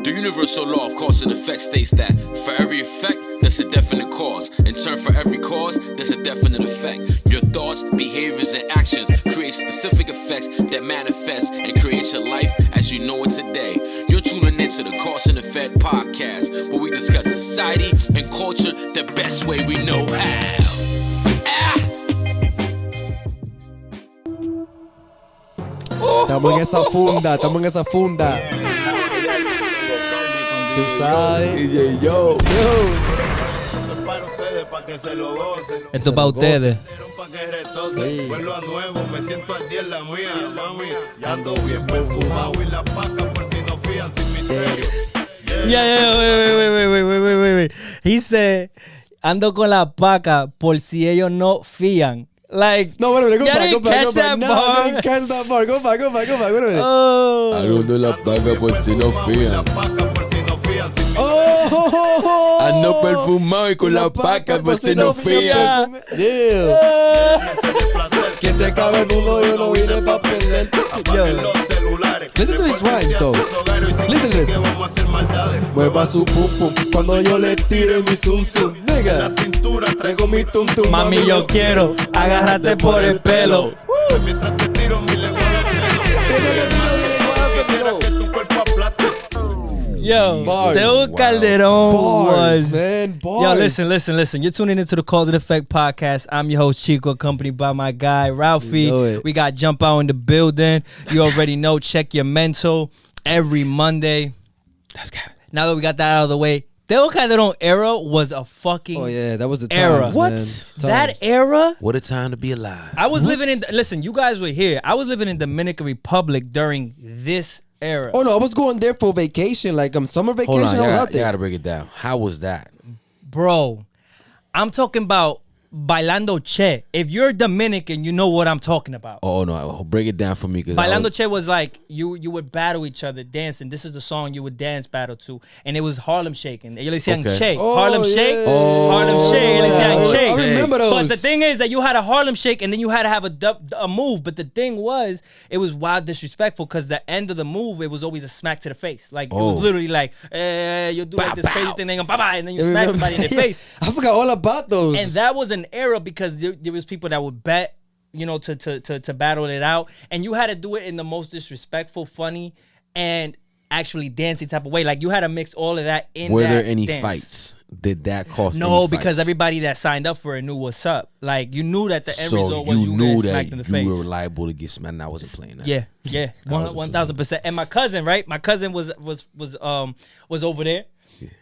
The universal law of cause and effect states that for every effect, there's a definite cause. In turn, for every cause, there's a definite effect. Your thoughts, behaviors, and actions create specific effects that manifest and create your life as you know it today. You're tuning into the Cause and Effect podcast, where we discuss society and culture the best way we know how. Estamos en esa funda. Tú sabes. DJ Yo. Esto es para ustedes. Sí. Vuelvo a nuevo, me siento al día en la mía, mami. Ando bien perfumado y la paca por si no fían sin misterio. Wait. He said, ando con la paca por si ellos no fían. Like, No, wait a minute, go back. that No, bar. I didn't catch that bar. Go back, wait a minute. Oh. Ando la paga por si no fían. La paca por si no fían sin misterio. Oh, Ando perfumado y con la paca por si no fían. Yeah. Placer Que se acabe el mundo, yo no vine pa' perder. apaguen los celulares. Listen to his rhymes, though. Listen to this. Que vamos a hacer maldades. Mueva su pum pum cuando yo le tire mi zum zum. La Nigga, cintura traigo mi tum tum. Mami, yo quiero agárrate por el pelo. mientras te tiro mi lengua quisiera que tu cuerpo aplaste. Yo, Bars. Teo Calderon Bars, was. man, bars. Yo, listen. You're tuning into the Cause and Effect podcast. I'm your host, Chico, accompanied by my guy, Ralphie. You know it. We got Jump Out in the building. You already know, check your mental every Monday. Let's go. Now that we got that out of the way, Teo Calderon era was a fucking Oh yeah, that was the era. times, What? man. That Times. era. What a time to be alive. I was living in. Listen, you guys were here. I was living in Dominican Republic during this era. Oh no, I was going there for vacation, like summer vacation. Hold on, I was out you there. gotta break it down. How was that? Bro, I'm talking about Bailando Che. If you're Dominican, you know what I'm talking about. Oh no, break it down for me. Cause Bailando Che was like you would battle each other dancing. This is the song you would dance battle to, and it was Harlem Shaking. Ellos decían Okay. Che, Oh, Harlem yeah. Shake, Oh. Harlem Shake. Ellos decían I Che. remember those. But the thing is that you had a Harlem Shake and then you had to have a move. But the thing was, it was wild disrespectful because the end of the move, it was always a smack to the face. Like it Oh. was literally like, you do like this Bow, crazy bow. thing, they go bye bye, and then you I smack remember. somebody in the Yeah, face. I forgot all about those. And that was an era because there was people that would bet, you know, to battle it out, and you had to do it in the most disrespectful, funny, and actually dancing type of way. Like you had to mix all of that in. Were that there any dance. fights? Did that cause No, any because fights? everybody that signed up for it knew what's up. Like you knew that the end So result was you knew getting that smacked in the you face. were liable to get smacked. And I wasn't playing that. Yeah, wasn't 1,000%. And my cousin, right? My cousin was over there.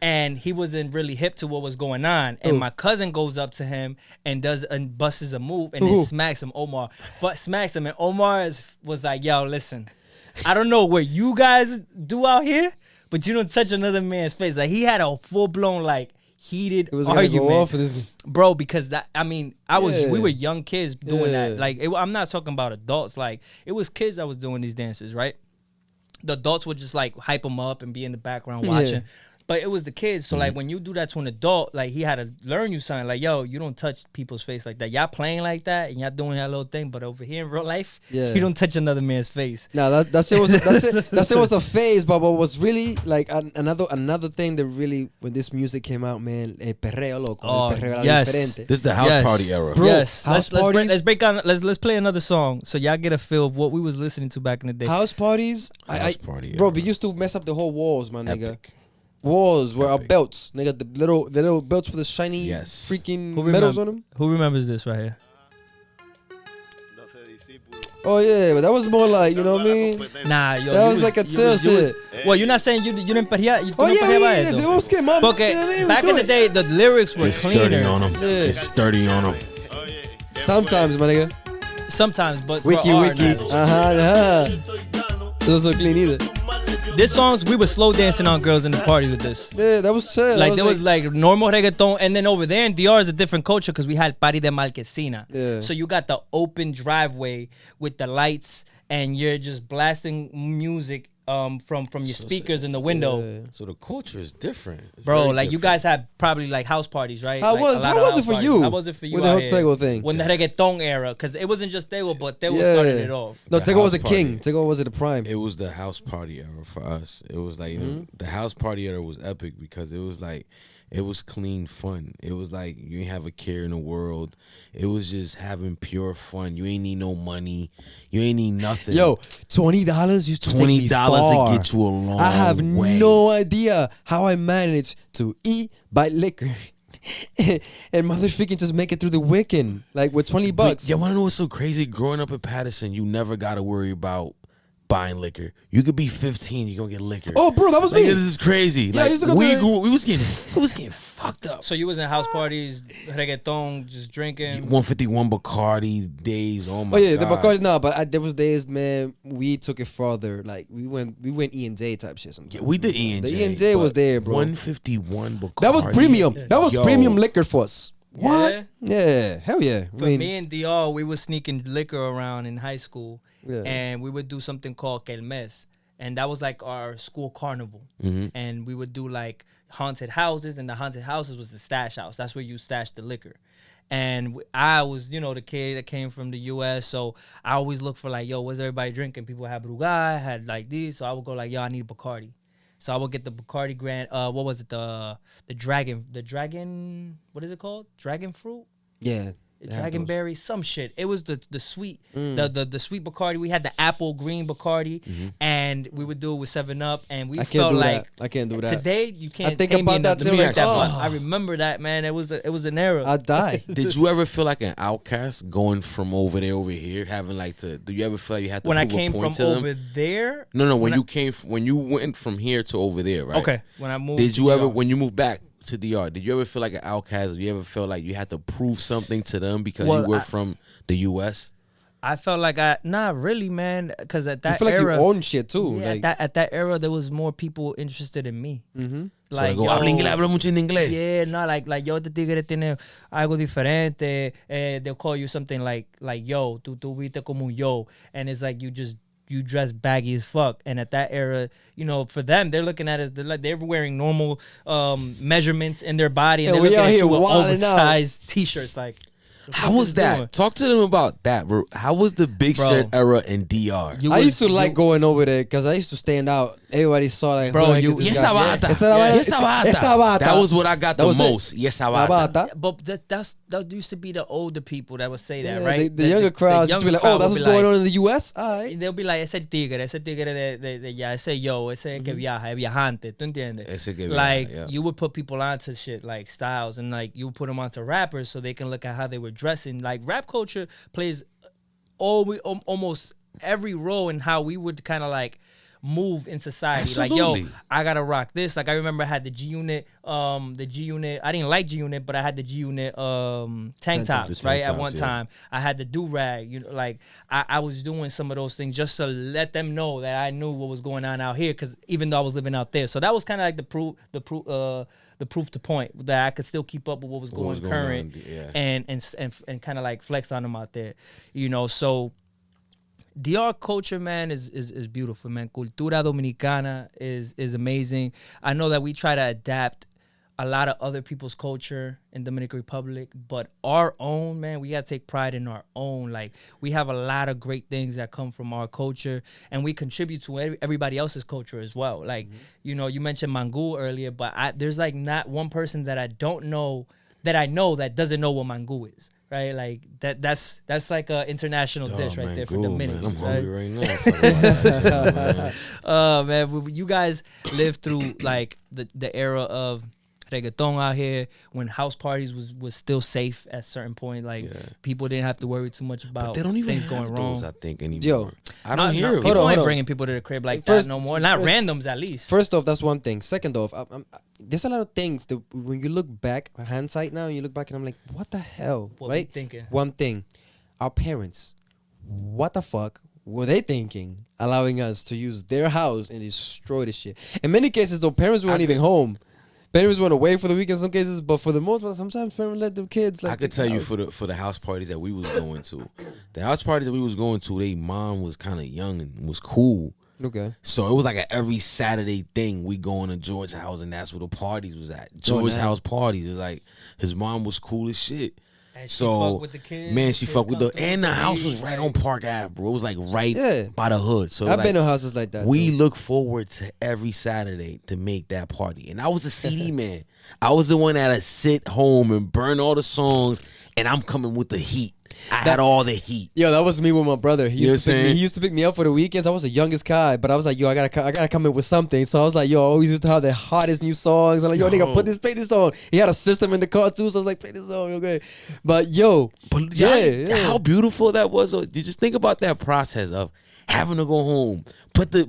And he wasn't really hip to what was going on. And my cousin goes up to him and busts a move and then smacks him, Omar. But smacks him. And Omar was like, yo, listen, I don't know what you guys do out here, but you don't touch another man's face. Like he had a full-blown, like, heated it was gonna argument. go off for this. Bro, because that, I mean, Yeah. we were young kids doing Yeah. that. Like, I'm not talking about adults. Like, it was kids that was doing these dances, right? The adults would just like hype them up and be in the background watching. Yeah. But it was the kids. So like when you do that to an adult, like he had to learn you something. Like, yo, you don't touch people's face like that. Y'all playing like that and y'all doing that little thing. But over here in real life, Yeah. you don't touch another man's face. No, that's it was a phase, but what was really like another thing that really when this music came out, man, el perreo loco, Oh, el perreo era yes. diferente. This is the house Yes. party era. Bro, Yes. house Let's parties- break on. Let's play another song so y'all get a feel of what we was listening to back in the day. House parties, House party bro, era. we used to mess up the whole walls, my nigga. Epic. Walls were our Epic. belts, nigga. The little belts with the shiny Yes. freaking Who medals remem- on them. Who remembers this right here? Oh yeah, but that was more like, you know what I mean? Nah, yo, That you was like a you chill was- you was- shit. Well, you're not saying you didn't perrear. You Oh no yeah, perreaba yeah, eso. yeah. Que mom, Porque you know what I mean? back Do in the it. day, the lyrics were It's sturdy cleaner. on them. Yeah. It's sturdy on them. Sometimes, my nigga. Sometimes, but Wiki, for our wiki. knowledge. It was so clean either. This songs we were slow dancing on girls in the party with this. Yeah, that was chill. Like that there was like normal reggaeton, and then over there in DR is a different culture because we had party de marquesina. Yeah. So you got the open driveway with the lights, and you're just blasting music from your speakers in the window. So the culture is different. It's Bro, very like you different. guys had probably like house parties, right? How Like, was a lot how of was it house for parties. you? How was it for you with the out whole here? Tego thing? When the reggaeton era, because it wasn't just Tego, but Tego Yeah. started it off. No, The Tego was house a king. party. Tego was at the prime. It was the house party era for us. It was like, you know, the house party era was epic because it was like, it was clean fun. It was like you ain't have a care in the world. It was just having pure fun. You ain't need no money. You ain't need nothing. Yo, $20 used to take me $20 far. to get you a long I have way. no idea how I managed to eat, buy liquor, and motherfucking just make it through the weekend, like with $20. But you wanna know what's so crazy? Growing up in Patterson, you never gotta worry about buying liquor. You could be 15, you gonna get liquor. Oh, bro, that was Like, me. this is crazy. Yeah, I Like, used to go to we the- was getting fucked up. So you was in house parties, reggaeton, just drinking. 151 Bacardi days. Oh my Oh yeah, god. the Bacardi. No, but there was days, man. We took it further. Like we went E&J type shit. Sometimes. Yeah, we did E&J. The E&J was but there, bro. 151 Bacardi. That was premium. That was Yo. premium liquor for us. What? Yeah. Yeah, hell yeah. For me and Dior, we was sneaking liquor around in high school, Yeah. and we would do something called Kelmes, and that was like our school carnival. And we would do like haunted houses, and the haunted houses was the stash house. That's where you stash the liquor. And I was, you know, the kid that came from the U.S., so I always look for like, yo, what's everybody drinking? People had Brugal, had like these, so I would go like, yo, I need Bacardi. So I would get the Bacardi Grand. What was it? The dragon. What is it called? Dragon fruit. Yeah. they have those. Dragonberry, some shit. It was the sweet, the sweet Bacardi. We had the apple green Bacardi, and we would do it with 7-Up, and we I can't felt do like that. I can't do that. today you can't. I think can't be about in the- that the too, music like, that oh. blunt. I remember that, man. It was an era. I die. Did you ever feel like an outcast going from over there over here, having like to? Do you ever feel like you had to when I prove a came point from to them? over there. No, when when you came, when you went from here to over there, right? Okay, when I moved. Did to you New ever, York. when you moved back to DR, did you ever feel like an outcast? Or you ever feel like you had to prove something to them because Well, you were I- from the U.S.? I felt like not really, man, because at You that feel like era, you own shit too. yeah, Like, at that era, there was more people interested in me. So Like, they go, yo, habla inglés, habla mucho en inglés. yeah, no, like yo, este tigre tiene algo diferente. They'll call you something like yo, tú viste como un yo, and it's like you dress baggy as fuck. And at that era, you know, for them, they're looking at it, they're wearing normal measurements in their body, and Yeah, they're we looking out at here you with wilding out. oversized t-shirts. Like, the How fuck was is that? doing? Talk to them about that, bro. How was the big Bro. shirt era in DR? You I was- used to like you- going over there because I used to stand out. Everybody saw like, Bro, who the heck you- is this Yes, guy? Abata. Esa vaina- Yes, Abata. esa Abata. That was what I got That the was it. most. Yes, Abata. Abata. But that used to be the older people that would say that, Yeah, right? The younger crowds used to be like, oh, that's what's going on in the U.S.? All right. They'll be like, ese tigre de ya, ese yo, ese que viaja, el viajante, ¿tú entiendes? Ese que viaja, Like, yeah. you would put people onto shit like styles, and like you would put them onto rappers so they can look at how they were dressing. Like, rap culture plays almost every role in how we would kind of like move in society. Like, yo, Absolutely. I gotta rock this. Like, I remember I had the G Unit. I didn't like G Unit, but I had the G Unit tank tops, The right? tank At one tops, yeah. time, I had the do rag. You know, like I was doing some of those things just to let them know that I knew what was going on out here. Because even though I was living out there, so that was kind of like the proof to point that I could still keep up with what was going was going current, on, yeah. and kind of like flex on them out there, you know. So DR culture, man, is beautiful, man. Cultura Dominicana is amazing. I know that we try to adapt a lot of other people's culture in Dominican Republic, but our own, man, we gotta take pride in our own. Like, we have a lot of great things that come from our culture, and we contribute to everybody else's culture as well. Like, you know, you mentioned Mangu earlier, but there's like not one person that I know that doesn't know what Mangu is. Right, like that's like a international dish right there for Dominicans. Man, I'm right? hungry right now. Talk about that shit, man. Man, you guys lived through like the era of reggaeton out here when house parties was still safe at a certain point. Like, people didn't have to worry too much about But they don't even things have going those, wrong. I think, anymore. Yo, I don't hear it. People Hold ain't on. bringing people to the crib like First- that no more. Not first- randoms, at least. First off, that's one thing. Second off, there's a lot of things that when you look back, hindsight now, you look back and I'm like, what the hell? What we right? thinking? One thing, our parents, what the fuck were they thinking, allowing us to use their house and destroy this shit? In many cases, though, parents weren't even home. Parents went away for the weekend in some cases, but for the most part, sometimes parents let the kids. Like, I could tell you for the house parties that we was going to, the house parties that we was going to, they mom was kind of young and was cool. Okay. So it was like a every Saturday thing. We going to George house, and that's where the parties was at. George nice. house parties. It's like his mom was cool as shit. And she So fuck with the kids. man, she kids fucked with come the through and with the house was beats, right like- on Park Ave, bro. It was like right Yeah. by the hood. So it was I've like, been to houses like that. we too. look forward to every Saturday to make that party. And I was the CD man. I was the one that'd sit home and burn all the songs, and I'm coming with the heat. I had all the heat. Yo, that was me with my brother. You know what I'm saying? He used to pick me up for the weekends. I was the youngest guy, but I was like, yo, I gotta come in with something. So I was like, yo, I always used to have the hottest new songs. I'm like, yo, nigga, play this song. He had a system in the car too, so I was like, play this song, okay. But yo, But yeah. how beautiful that was. You just think about that process of having to go home,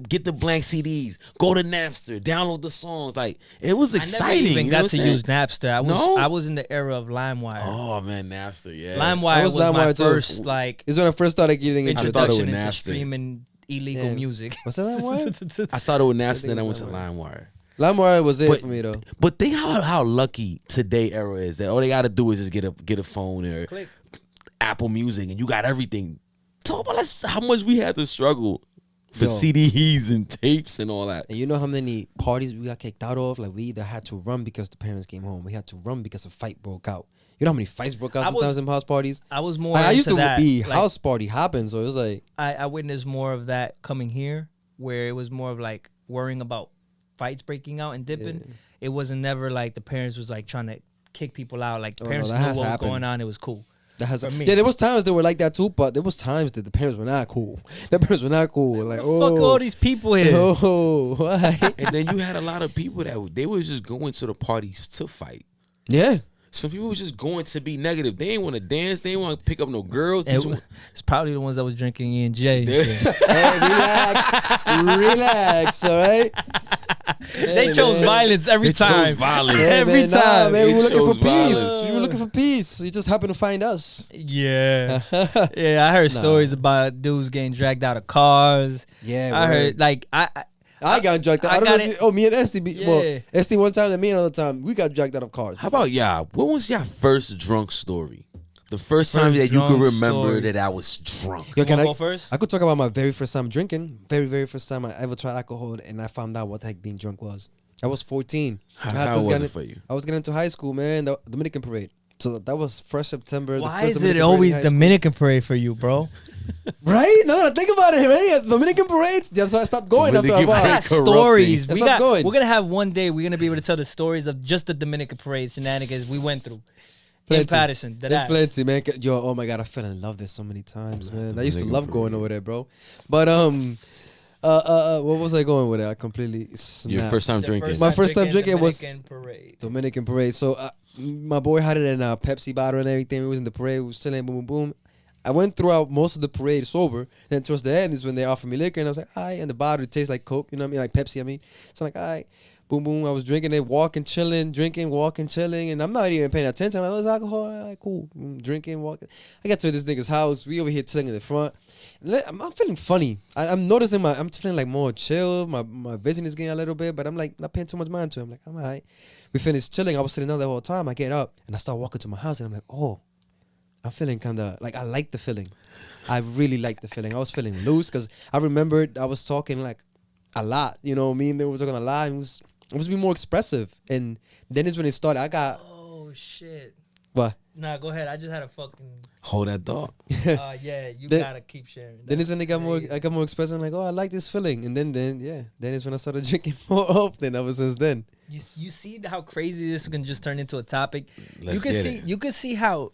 get the blank CDs, go to Napster, download the songs. Like it was exciting. I never even you know got what to I'm saying? use Napster. No? I was in the era of LimeWire. Oh man, Napster, yeah. LimeWire I was, was my LimeWire too. first like it's when I first started getting into introduction with into Napster. streaming illegal Yeah. music. What's that LimeWire? I started with Napster, think then I it went was to LimeWire. LimeWire was it But- for me though. But think how lucky today era is that all they got to do is just get a phone or Click. Apple Music, and you got everything. Talk about how much we had to struggle for Yo. CDs and tapes and all that. And you know how many parties we got kicked out of? Like we either had to run because the parents came home. We had to run because a fight broke out. You know how many fights broke out I was- sometimes in house parties? I was more. Like, I used into to that. be Like, house party hopping, so it was like I witnessed more of that coming here, where it was more of like worrying about fights breaking out and dipping. Yeah. It wasn't never like the parents was like trying to kick people out. Like the Oh, no, parents that knew has what was happened. going on. It was cool. that has For me. yeah. There was times that were like that too, but there was times that the parents were not cool. The parents were not cool. Like Fuck oh, all these people here. oh, why? And then you had a lot of people that they were just going to the parties to fight. yeah. Some people were just going to be negative. They ain't want to dance. They ain't want to pick up no girls. They It just was- want- it's probably the ones that was drinking E&J. and They- shit. Hey, relax, all right. They Hey, chose man. violence every They chose time. violence. Yeah, Every man, nah, time. man, we They were looking for chose peace. violence. We were looking for peace. You just happened to find us. Yeah, yeah. I heard stories about dudes getting dragged out of cars. Yeah, I heard like I got dragged out. I I don't got know if it- you, oh, me and Esty. Well, Yeah. Esty one time and me another time. We got dragged out of cars. How about y'all? What was your first drunk story? The first time First that you could drunk remember story. that I was drunk. Yo, can wanna I go first? I could talk about my very first time drinking. Very first time I ever tried alcohol, and I found out what the heck being drunk was. I was 14. I had How just was gotten- it for you? I was getting into high school, man. The Dominican parade. So that was fresh September. the Why first is Dominican it parade in always high school. Dominican parade for you, bro? Right? No, no, think about it, right? Dominican parades. Yeah, so I stopped going after a Dominican I while. parade. got corrupting. stories. Let's stop going. We're gonna have one day. We're gonna be able to tell the stories of just the Dominican parade shenanigans we went through in Plenty. Patterson. There's plenty, man. Yo, oh my god, I fell in love there so many times, man. I used to love going over there, bro. But what was I going with it? I completely Your snapped. first time drinking. My first time drinking was- Dominican parade. Dominican parade. So my boy had it in a Pepsi bottle and everything. We was in the parade. We was chilling. Boom, boom, boom. I went throughout most of the parade sober. Then towards the end is when they offered me liquor, and I was like, "Aye." And the bottle tastes like Coke. You know what I mean? Like Pepsi. I mean, so I'm like, "Aye." Boom, boom. I was drinking it, walking, chilling, drinking, walking, chilling, and I'm not even paying attention. I'm like, "Oh, it's alcohol." All right, cool. Drinking, walking. I got to this nigga's house. We over here chilling in the front. I'm feeling funny. I'm noticing I'm feeling like more chill. My vision is getting a little bit, but I'm like not paying too much mind to it. I'm like, I'm alright. We finished chilling. I was sitting down the whole time. I get up and I start walking to my house, and I'm like, oh, I'm feeling kind of like I like the feeling. I really like the feeling. I was feeling loose because I remembered I was talking like a lot. You know what I mean? They were talking a lot. It was being more expressive, and then is when it started. I got Oh shit. what? Nah, go ahead. I just had a fucking. Hold that thought. Yeah, you Then- gotta keep sharing. Then That's is when they got more. crazy. I got more expressive. I'm like, oh, I like this feeling, and then is when I started drinking more often. Ever since then. You see how crazy this can just turn into a topic. Let's you can get see it. you can see how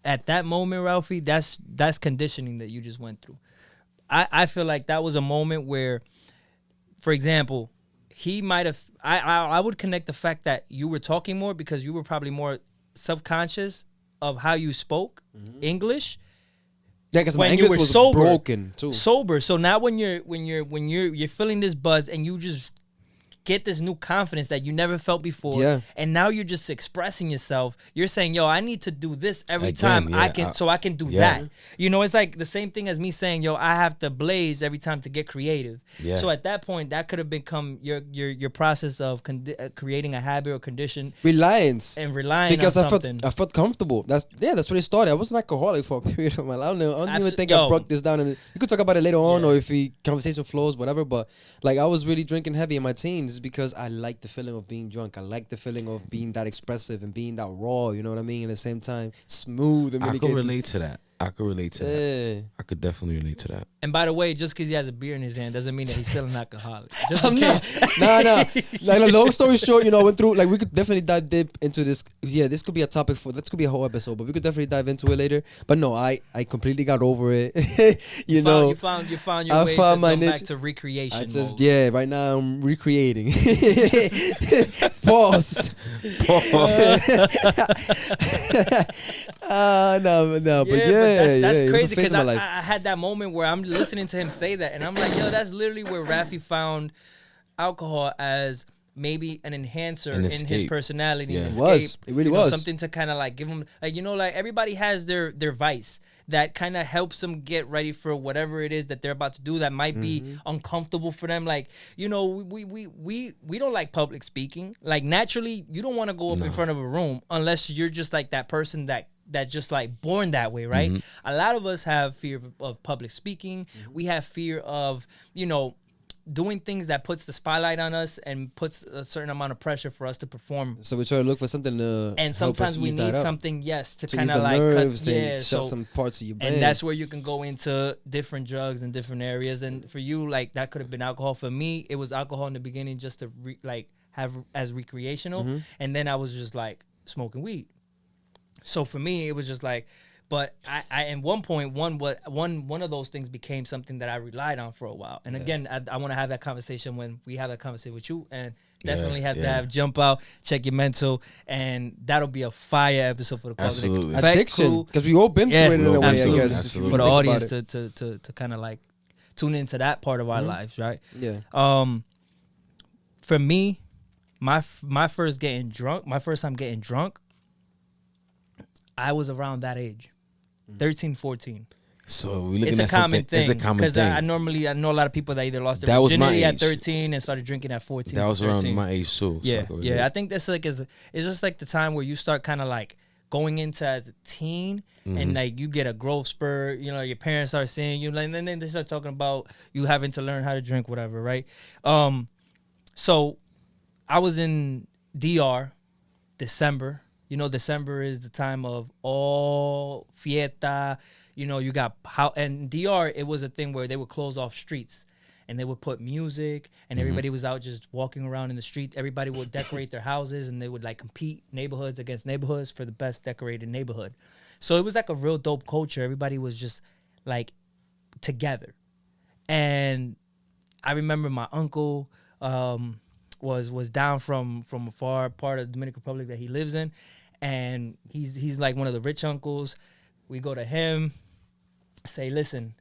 at that moment, Ralphie, that's conditioning that you just went through. I feel like that was a moment where, for example, he might have. I would connect the fact that you were talking more because you were probably more subconscious of how you spoke English. Yeah, because my When you English were was sober. broken too. Sober. So now when you're feeling this buzz and you just get this new confidence that you never felt before. Yeah. And now you're just expressing yourself. You're saying, yo, I need to do this every Again, time yeah, I can do yeah. that. You know, it's like the same thing as me saying, yo, I have to blaze every time to get creative. Yeah. So at that point, that could have become your process of creating a habit or condition Reliance. and relying Because on something. I felt comfortable. That's what it started. I was an alcoholic for a period of my life. I don't even think I Yo. broke this down. We could talk about it later on, Yeah. or if conversation flows, whatever. But like, I was really drinking heavy in my teens because I like the feeling of being drunk. I like the feeling of being that expressive and being that raw. You know what I mean? At the same time, smooth. In I many could cases. relate to that. I could relate to that. Yeah. I could definitely relate to that. And by the way, just because he has a beer in his hand doesn't mean that he's still an alcoholic. Just in I'm case. not. Nah. Like, long story short, I went through. Like, we could definitely dive deep into this. Yeah, this could be a topic for. This could be a whole episode, but we could definitely dive into it later. But no, I completely got over it. you know, you found your I way found to my come back niche. to recreation I just mode. right now I'm recreating. Pause. No, but yeah, that's it was a crazy phase because of my life. I had that moment where I'm listening to him say that, and I'm like, yo, that's literally where Rafi found alcohol as maybe an enhancer An in his escape. personality. Yeah. An It escape, was. It really was. something to kind of like give him, like, like everybody has their vice that kind of helps them get ready for whatever it is that they're about to do that might be uncomfortable for them. Like, we don't like public speaking. Like, naturally, you don't want to go up in front of a room unless you're just like that person that just like born that way, right? A lot of us have fear of public speaking. We have fear of, doing things that puts the spotlight on us and puts a certain amount of pressure for us to perform. So we try to look for something to And help us sometimes we ease that need up. something, yes, to To kind ease of the like nerves cut, and shut some parts of your brain. and that's where you can go into different drugs and different areas. And for you, like, that could have been alcohol. For me, it was alcohol in the beginning just to have as recreational, and then I was just like smoking weed. So for me, it was just like, but I at one point, one of those things became something that I relied on for a while. And again, I want to have that conversation when we have that conversation with you, and definitely have to have Jump Out, Check Your Mental, and that'll be a fire episode for the Cause Absolutely. Effect addiction, crew. because we all been through it in a way, absolutely. I guess. if you For the think about audience it. to kind of like tune into that part of our lives, right? Yeah. For me, my first time getting drunk, I was around that age, 13, 14. So we looking It's a at common something. It's thing a common because thing. I know a lot of people that either lost their That was my virginity at age. 13 and started drinking at 14. That was 13. around my age too. so Yeah, I could yeah. relate. I think that's like it's just like the time where you start kind of like going into as a teen and like you get a growth spurt. Your parents start seeing you, and then they start talking about you having to learn how to drink, whatever, right? So I was in DR, December. December is the time of all fiesta. You got and DR, it was a thing where they would close off streets and they would put music and everybody was out just walking around in the street. Everybody would decorate their houses and they would like compete neighborhoods against neighborhoods for the best decorated neighborhood. So it was like a real dope culture. Everybody was just like together. And I remember my uncle was down from a far part of the Dominican Republic that he lives in, and he's like one of the rich uncles. We go to him, say, listen,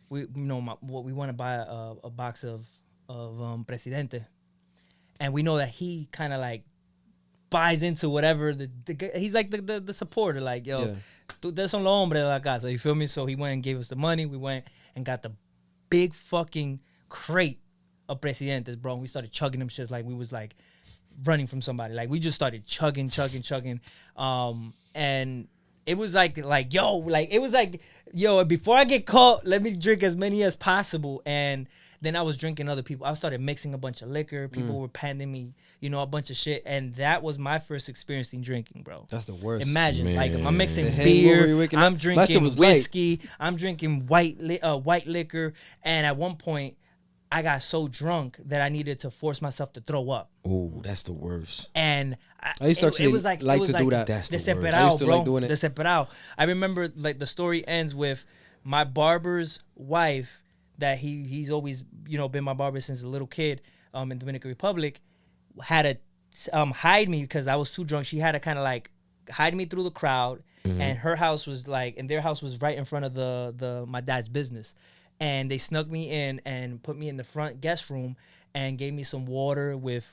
we want to buy a box of Presidente, and we know that he kind of like buys into whatever he's like the supporter, like, yo, tú eres un hombre de la casa, you feel me? So he went and gave us the money. We went and got the big fucking crate of Presidentes, bro. And we started chugging them shits like we was like running from somebody. Like we just started chugging. And it was like yo, before I get caught, let me drink as many as possible. And then I was drinking other people. I started mixing a bunch of liquor. People were handing me, a bunch of shit. And that was my first experience in drinking, bro. That's the worst. Imagine, like, I'm mixing The hangover, you're beer, waking I'm up. My shit drinking was light. whiskey, I'm drinking white liquor. And at one point, I got so drunk that I needed to force myself to throw up. Oh, that's the worst. And I used to actually it was like like to do that. That's the worst. Desesperado, I used to bro. like doing it. Desesperado. I remember like the story ends with my barber's wife that he's always been my barber since a little kid in Dominican Republic had to hide me because I was too drunk. She had to kind of like hide me through the crowd, and her house was like, and their house was right in front of the my dad's business. And they snuck me in and put me in the front guest room. and gave me some water with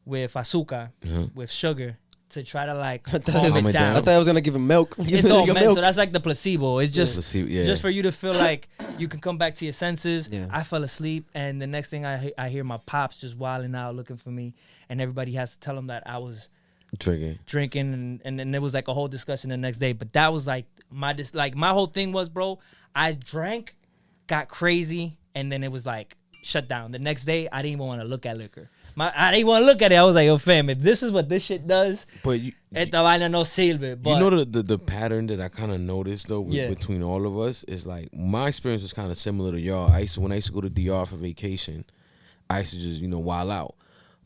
azúcar, with sugar, to try to like calm I it down. thought I was gonna give him milk. It's all Give him mental. That's like the placebo. It's just Placebo, yeah. just for you to feel like you can come back to your senses. Yeah. I fell asleep, and the next thing I hear my pops just wilding out, looking for me, and everybody has to tell him that I was drinking, and then there was like a whole discussion the next day. But that was like my whole thing was, bro, I drank, got crazy, and then it was like shut down. The next day, I didn't even want to look at liquor. I didn't want to look at it. I was like, "Yo, fam, if this is what this shit does, esta vaina no sirve." But you know the pattern that I kind of noticed though between all of us is like my experience was kind of similar to y'all. When I used to go to DR for vacation, I used to just wild out.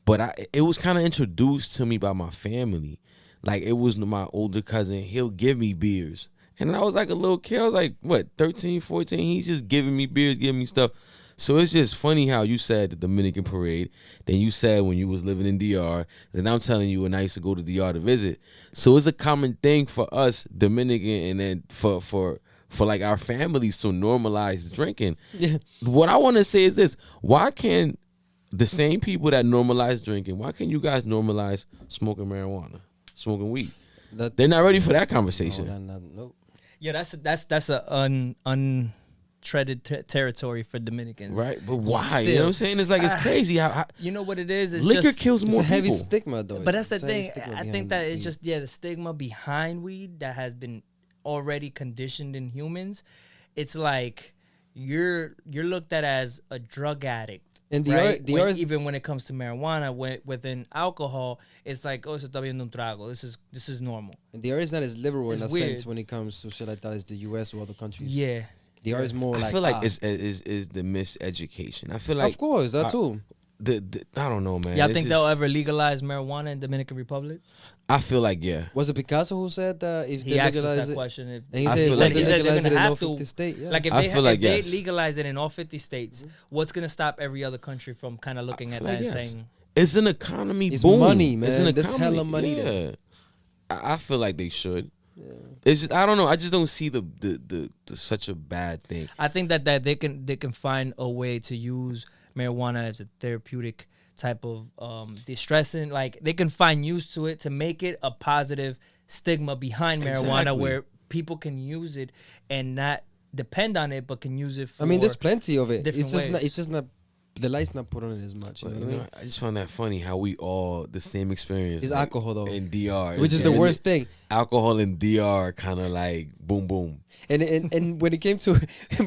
But it was kind of introduced to me by my family. Like it was my older cousin. He'll give me beers, and I was like a little kid. I was like, what, 13, 14? He's just giving me beers, giving me stuff. So it's just funny how you said the Dominican parade, then you said when you was living in DR, then I'm telling you when I used to go to DR to visit. So it's a common thing for us Dominican, and then for like our families to normalize drinking. Yeah. What I want to say is this: why can't the same people that normalize drinking, why can't you guys normalize smoking marijuana, smoking weed? They're not ready for that conversation. Nope. yeah, that's a untreaded territory for Dominicans, Right, but why? Still. You know what I'm saying? It's like it's crazy how You know what it is? It's liquor just, kills It's more a heavy people. stigma, though. But that's the It's a heavy thing. stigma I behind think that it's weed. just the stigma behind weed that has been already conditioned in humans. It's like you're looked at as a drug addict. And right? DR is Even when it comes to marijuana, within alcohol, it's like, oh, se está viendo un trago. This is normal. And DR is not as liberal in It's a weird. sense when it comes to shit like that as the US or other countries. Yeah. DR is more like I feel like it's the miseducation. I feel like of course that too. I don't know, man. Y'all It's think just- they'll ever legalize marijuana in Dominican Republic? I feel like Was it Picasso who said that if He they asked us legalize that it? question. If, And he I said, feel if like- they He said they're legalize it gonna in all have to. 50 states. Yeah. Like if I they, feel like if they yes. legalize it in all 50 states, what's gonna stop every other country from kind of looking at feel that like and yes. saying, it's an economy. It's boom. money, It's man. an There's economy. hella money there. Yeah. I feel like they should. It's just I don't know. I just don't see the such a bad thing. I think that they can find a way to use marijuana as a therapeutic type of distressing. Like they can find use to it to make it a positive stigma behind marijuana, Exactly. where people can use it and not depend on it, but can use it for. I mean, there's plenty of it. different It's just not. ways. It's just not. The light's not put on it as much. You But, know what I mean? I just found that funny how we all the same experience. It's like, alcohol though, in DR, which is the worst thing. Alcohol in DR kind of like boom boom. And when it came to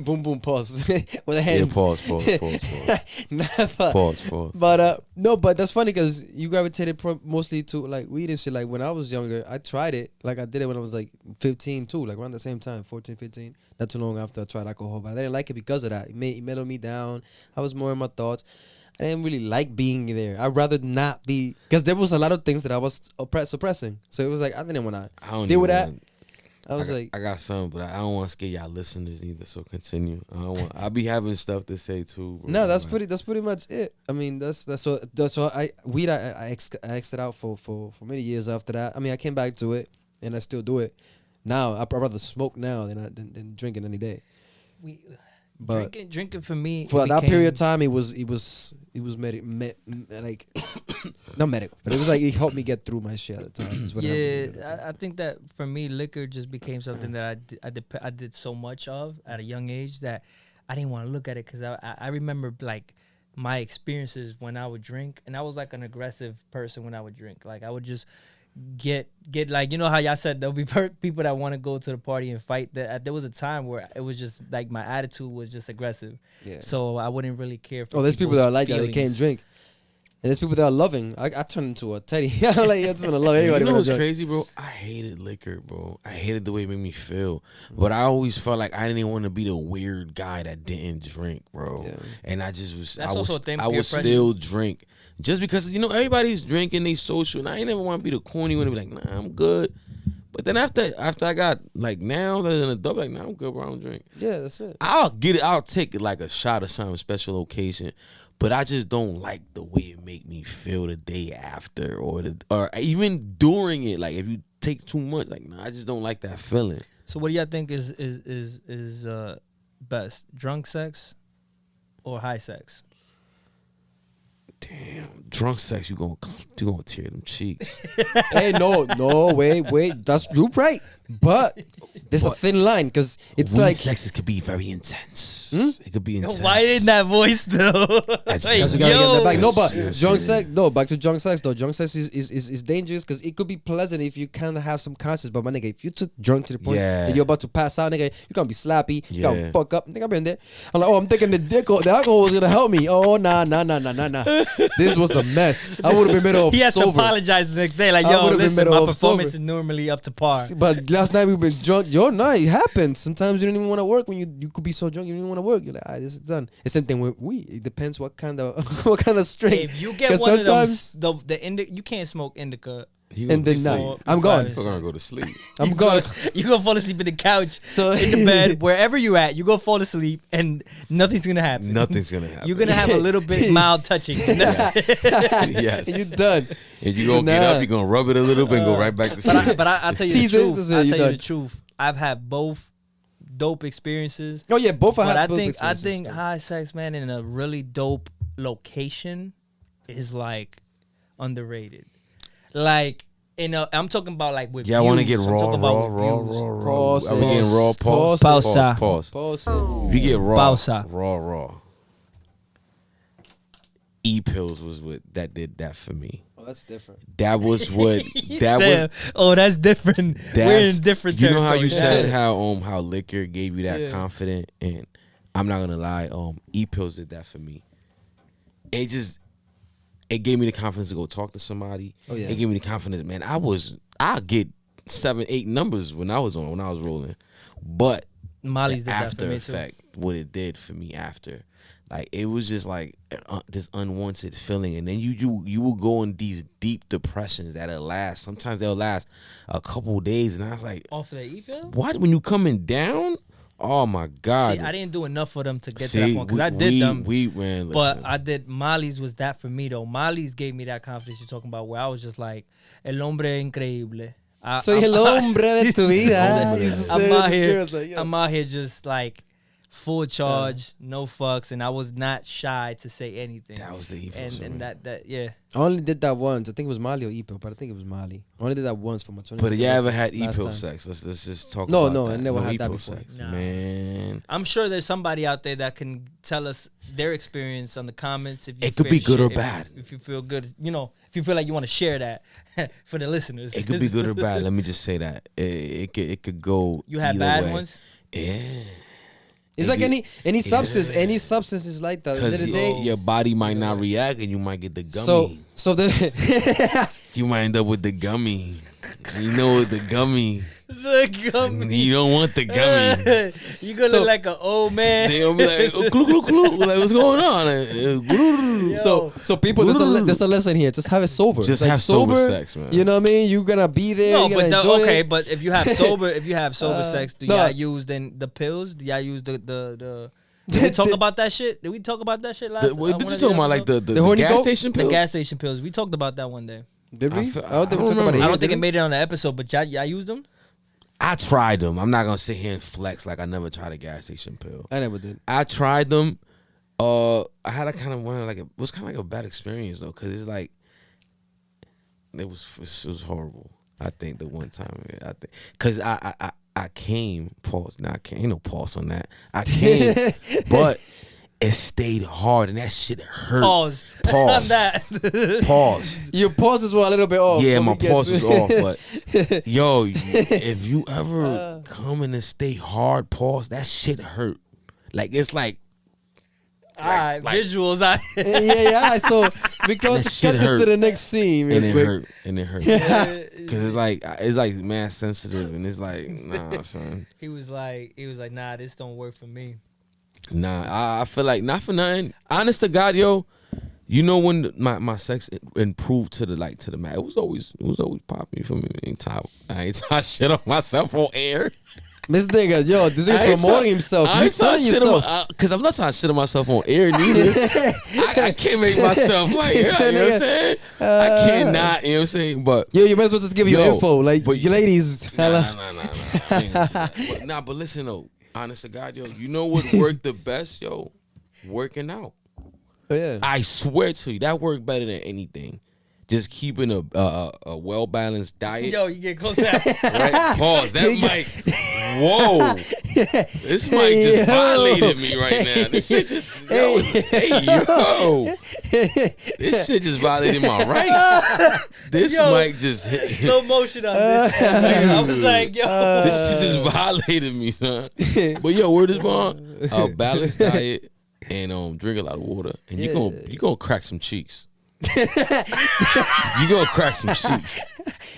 boom boom pause with the Yeah, hands. pause. Never. Pause. But no, but that's funny because you gravitated mostly to like weed and shit. Like when I was younger, I tried it. Like I did it when I was like 15 too, like around the same time, 14, 15. Not too long after I tried alcohol, but I didn't like it because of that. It mellowed me down. I was more in my thoughts. I didn't really like being there. I'd rather not be, because there was a lot of things that I was suppressing. So it was like I didn't want to I don't deal with even that. want- I was like, I got some, but I don't want to scare y'all listeners either. So continue. I'll be having stuff to say too. Bro. no, that's Like, pretty much it. I mean, that's what I exited out for many years after that. I mean, I came back to it and I still do it. Now I'd rather smoke now than drinking any day. But Drinking for me for it that became- period of time, it was like not medical, but it was like it helped me get through my shit at the time. Is what helped me at the time. I think that for me, liquor just became something that I did so much of at a young age that I didn't want to look at it, because I remember like my experiences when I would drink, and I was like an aggressive person when I would drink. Like I would just get like, you know how y'all said there'll be people that want to go to the party and fight. That there was a time where it was just like my attitude was just aggressive. Yeah. So I wouldn't really care for. Oh, there's people that are people's like that. They can't feelings. drink. And there's people that are loving. I turn into a teddy. I'm like, I just want to love anybody. You know when I what's drink. crazy, bro? I hated liquor, bro. I hated the way it made me feel. But I always felt like I didn't want to be the weird guy that didn't drink, bro. Yeah. And I just was. That's I also was. a thing, I peer would pressure. still drink, just because everybody's drinking, they social, and I ain't never want to be the corny one to be like, nah, I'm good. But then after I got like now that an adult, like, nah, I'm good, bro. I don't drink. Yeah, that's it. I'll get it. I'll take it like a shot of some special occasion. But I just don't like the way it make me feel the day after, or even during it. Like if you take too much, like nah, I just don't like that feeling. So what do y'all think is best? Drunk sex or high sex? Damn, drunk sex, you gonna tear them cheeks. Hey, no, wait. That's you right. But there's a thin line because it's Weed like sexes could be very intense. It could be intense. Why in that voice though? That's Like, you gotta get that back. No, but Yes, drunk it sex. No, back to drunk sex though. Drunk sex is dangerous because it could be pleasant if you kind of have some conscience. But my nigga, if you're too drunk to the point that you're about to pass out, nigga, you gonna be slappy. You gonna fuck up. Nigga, I've been there. I'm like, oh, I'm thinking the alcohol was gonna help me. Oh, nah. This was a mess. I would have been better off he has sober. to apologize the next day. Like, I yo, would've been listen, better my off performance sober. is normally up to par. But last night we've been drunk. Yo, no, it happens. Sometimes you don't even want to work when you could be so drunk you don't even want to work. You're like, this is done. It's same thing with weed. It depends what kind of what kind of strain. If you get 'Cause one of sometimes- them, the indica, you can't smoke indica. and then nah, I'm gone. We're gonna go to sleep. I'm gone. You gonna fall asleep in the couch, So- in the bed, wherever you at. You gonna fall asleep, and nothing's gonna happen. Nothing's gonna happen. You're gonna have a little bit mild touching. And that's it. Yes. You done. And you gonna get Nah. up, you're gonna rub it a little bit and go right back to sleep. But I'll tell you the Season, truth. that's it, I'll you tell you done. the truth. I've had both dope experiences. Oh yeah, both. But I both think experiences. high sex, man, in a really dope location is like underrated. Like, I'm talking about like with Yeah, I want to views. get I'm raw. talking about with views. Pause. Are we getting raw? Pause. Pausa. Pause. Pause. If you get raw, Pausa. raw. E-pills was what that did that for me. Oh, that's different. That was what He that said, was. oh, that's different. We're That's, in different You know how you territories. said how liquor gave you that confident, and I'm not gonna lie, E-pills did that for me. It gave me the confidence to go talk to somebody. Oh, yeah. It gave me the confidence, man. I get 7, 8 numbers when I was rolling, but Molly's the did that after for me too. effect, what it did for me after, like it was just like this unwanted feeling, and then you will go in these deep depressions that'll last. Sometimes they'll last a couple days, and I was like, Off of the E-pill? what? When you coming down? Oh my God! See, I didn't do enough for them to get to that point because I did we, them. We ran, But I did Molly's was that for me though. Molly's gave me that confidence you're talking about where I was just like, el hombre increíble. Soy el hombre de tu vida. I'm out here just like full charge, no fucks, and I was not shy to say anything. That was the evil. and that yeah. I only did that once. I think it was Molly or Epo, but I think it was Molly. I only did that once for my 20. But you ever had last E-pill time. sex? Let's just talk. No, about no, that. I never had that E-pill before. sex, Nah. man. I'm sure there's somebody out there that can tell us their experience on the comments. If you It could be good or if- bad. If you feel good, if you feel like you want to share that for the listeners. It could be good or bad. Let me just say that it could go. You had either bad way. ones. Yeah. It's like any substance. Any substance is like that. At the end of the Because day, your body might not react, and you might get the gummy. so the You might end up with the gummy. You know the gummy. The gummy. You don't want the gummy. You gonna So- look like an old man. They'll be like, oh, clue, clue, clue. Like, what's going on? so people, there's a lesson here. Just have it sober. Just Like, have sober sex, man. You know what I mean? You're gonna be there. No, you're but gonna enjoy okay, it. but if you have sober sex, do no. y'all use then the pills? Do y'all use the Did we talk about that shit? Did we talk about that shit last? What did one you of talking about? Like episodes? the horny gas goat? station The pills? gas station pills. We talked about that one day. Did we? I I feel- don't think I we don't talked about it. remember. I here, don't think did it we? made it on the episode, but y'all used them. I tried them. I'm not gonna sit here and flex like I never tried a gas station pill. I never did. I tried them. I had a kind of one it was kind of like a bad experience though, cause it's like it was horrible. I think the one time cause I came pause. Now I can't, ain't no pause on that. I came, but it stayed hard and that shit hurt. Pause. Pause. On that. Pause. Your pauses were a little bit off. Yeah, when my we get pause to was it. off, but yo, if you ever come in and stay hard, pause, that shit hurt. Like it's like All right, visuals. yeah. So we go That to shit cut this hurt. to the next scene. and real it quick. hurt and it hurt. Cause it's like man sensitive and it's like nah son. He was like, nah, this don't work for me. Nah, I feel like not for nothing. Honest to God, yo, you know when my sex improved to the max. It was always popping for me. I ain't talk shit on myself on air. This nigga, yo, this I nigga's ain't promoting talk- himself. I You ain't talk selling shit yourself. Cause I'm not trying to shit on myself on air neither. I can't make myself like you know what I'm saying. I cannot, you know what I'm saying. But Yo, you might as well just give your Yo, info. Like, but- you ladies. Nah. I ain't gonna do that. But listen though, honest to God, yo, you know what worked the best, yo? working out. Oh, yeah. I swear to you, that worked better than anything. Just keeping a well balanced diet. Yo, you get close to that. Right? Pause. That mic. Whoa. This mic just violated me right now. This shit just. Yo. This shit just violated my rights. This mic just hit. Slow motion on this. I was like, yo. This shit just violated me, son. But yo, word is bond. A balanced diet and drink a lot of water, and you gonna crack some cheeks. You gonna crack some cheeks.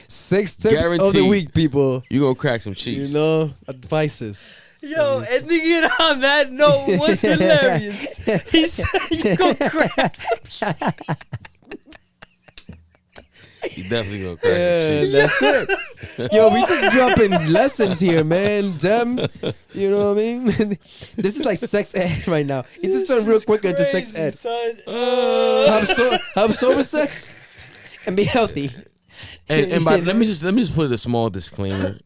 6 tips of the Guaranteed. week, people. You gonna crack some cheeks. You know, advices. Yo, ending it on that note was hilarious. He said you gonna crack some shit. You definitely gonna crack some cheeks. That's it. Yo, we just dropping lessons here, man. Gems. You know what I mean? This is like sex ed right now. It just turned real quick into sex ed. Have sober sex and be healthy. And let me just put a small disclaimer.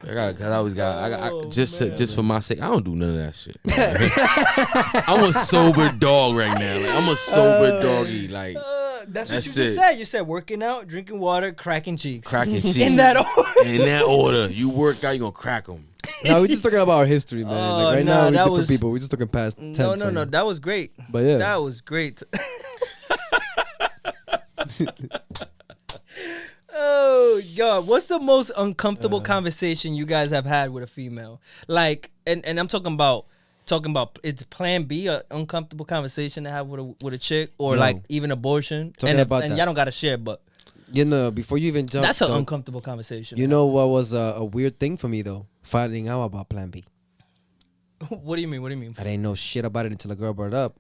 Just for my sake, I don't do none of that shit. I'm a sober dog right now. Like, I'm a sober doggy. Like That's what you That's just it. said. You said working out, drinking water, cracking cheeks. cracking cheeks. In that order. In that order. You work out, you gonna crack them. Now we're just talking about our history, man. Oh, Like right nah, now, we're that different was- people. We're just talking past 10. No, so, yeah. that was great. But yeah. That was great. Oh God, what's the most uncomfortable conversation you guys have had with a female? Like, and I'm talking about it's plan B, a uncomfortable conversation to have with a chick, or Yo. like even abortion. Talking about and that. y'all don't gotta share, but You know, before you even jump, that's an though, uncomfortable conversation. you know what was a weird thing for me though? Finding out about Plan B. What do you mean? What do you mean? I didn't know shit about it until the girl brought it up.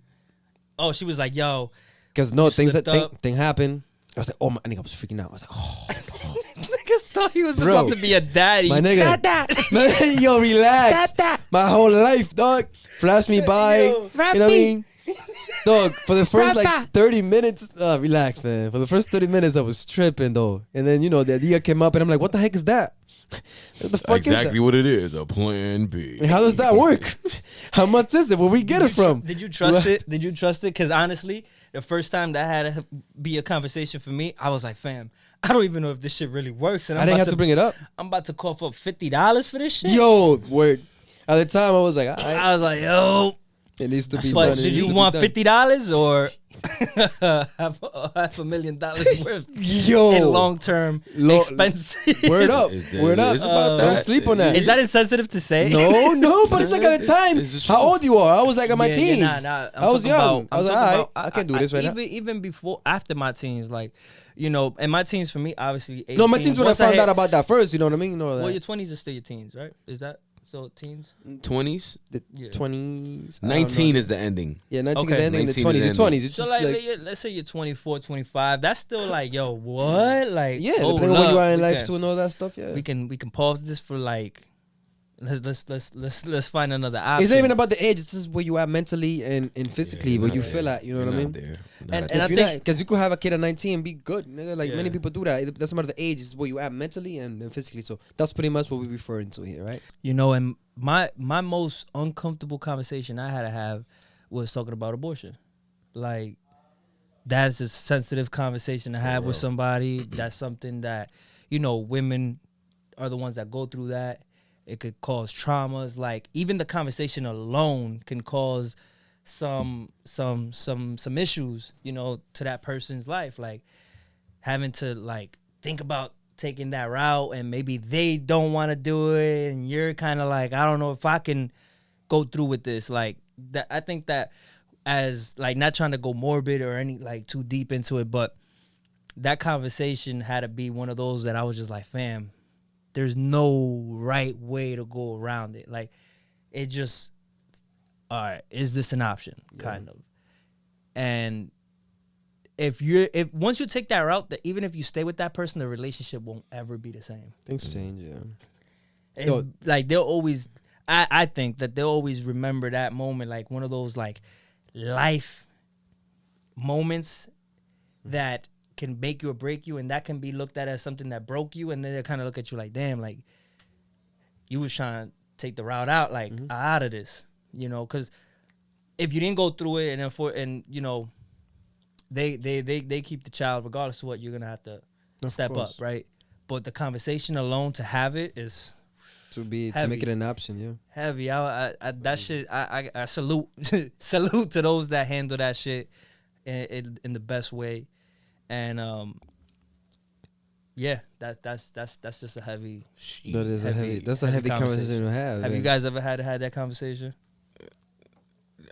Oh, she was like, "Yo, Cause no You things that slipped up. thing happened. I was like, oh my nigga, I was freaking out. I was like, oh, niggas thought he was Bro, about to be a daddy." my nigga, man, yo, relax. My whole life, dog, flashed me by. Yo, You know what I mean? Dog, for the first like 30 minutes, relax, man. For the first 30 minutes, I was tripping though, and then you know the idea came up, and I'm like, what the heck is that? What the fuck Exactly is that? what it is, a plan B. And how does that work? How much is it? Where we get it from? Did you trust What? it? Did you trust it? Because honestly, the first time that had to be a conversation for me, I was like, "Fam, I don't even know if this shit really works." And I didn't have to bring it up. I'm about to cough up $50 for this shit. Yo, word. At the time, I was like, alright, I was like, "Yo." it needs to be But done. It did needs you to be want done. $50 or half $500,000 worth Yo, in long term expenses? Word up, word up. It's about Don't that. sleep on that. Is that insensitive to say? No, but it's like at the time. It's the How truth. old you are? I was like in my Yeah, teens. nah, I was talking young. about- I was I'm like, talking alright, about- I can do this right now. Even before, after my teens, like, you know, and my teens for me, obviously, 18. No, my teens when I Once found hit- out about that first. You know what I mean? You know Well, that. your 20s are still your teens, right? Is that still teens? 20s? The Yeah. 20s. I don't 19 know. is the ending. Yeah, 19 Okay. is ending in the 19 is 20s. The ending. 20s. It's So, just like, like, let's say you're 24, 25. That's still like, yo, what? Like, yeah, hold depending on where you up, are in we life can- too and all that stuff. Yeah. We can pause this for like, let's find another option. It's not even about the age. It's just where you are mentally and physically, where you feel at. You know what I mean? And And I I think- because you could have a kid at 19 and be good, nigga. Like Yeah. many people do that. It doesn't matter the age; it's where you at mentally and physically. So that's pretty much what we're referring to here, right? You know, and my most uncomfortable conversation I had to have was talking about abortion. Like, that's a sensitive conversation to have with somebody. That's something that, you know, women are the ones that go through that. It could cause traumas. Like, even the conversation alone can cause some issues, you know, to that person's life. Like, having to like think about taking that route, and maybe they don't want to do it, and you're kind of like, I don't know if I can go through with this. Like, that, I think that, as like, not trying to go morbid or any like too deep into it, but that conversation had to be one of those that I was just like, fam, there's no right way to go around it. Like, it just, all right, is this an option? Kind of. And if once you take that route, that even if you stay with that person, the relationship won't ever be the same. Things change, yeah. It's Yo. like, they'll always, I think that they'll always remember that moment, like one of those like life moments that can make you or break you, and that can be looked at as something that broke you, and then they kind of look at you like, damn, like you was trying to take the route out, like out of this, you know, because if you didn't go through it, and you know, they keep the child regardless of what, you're gonna have to step up, course. right? But the conversation alone to have it is to make heavy. it an option. Yeah. Heavy. I that shit. I salute salute to those that handle that shit in the best way, and yeah, that's just a heavy. That is that's a heavy conversation to have. Have man. you guys ever had that conversation?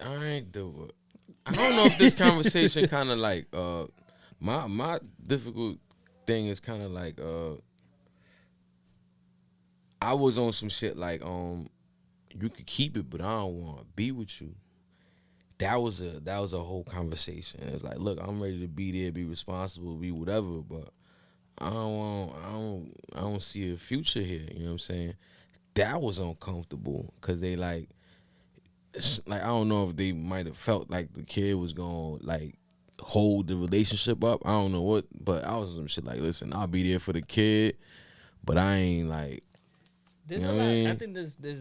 I ain't do it. I don't know if this conversation kind of like my difficult thing is kind of like I was on some shit like you could keep it, but I don't want to be with you. That was a whole conversation. It was like, look, I'm ready to be there, be responsible, be whatever, but I don't see a future here. You know what I'm saying? That was uncomfortable because they like I don't know if they might have felt like the kid was gonna like hold the relationship up. I don't know what, but I was on some shit like, listen, I'll be there for the kid, but I ain't like. There's You know a what I lot. mean? I think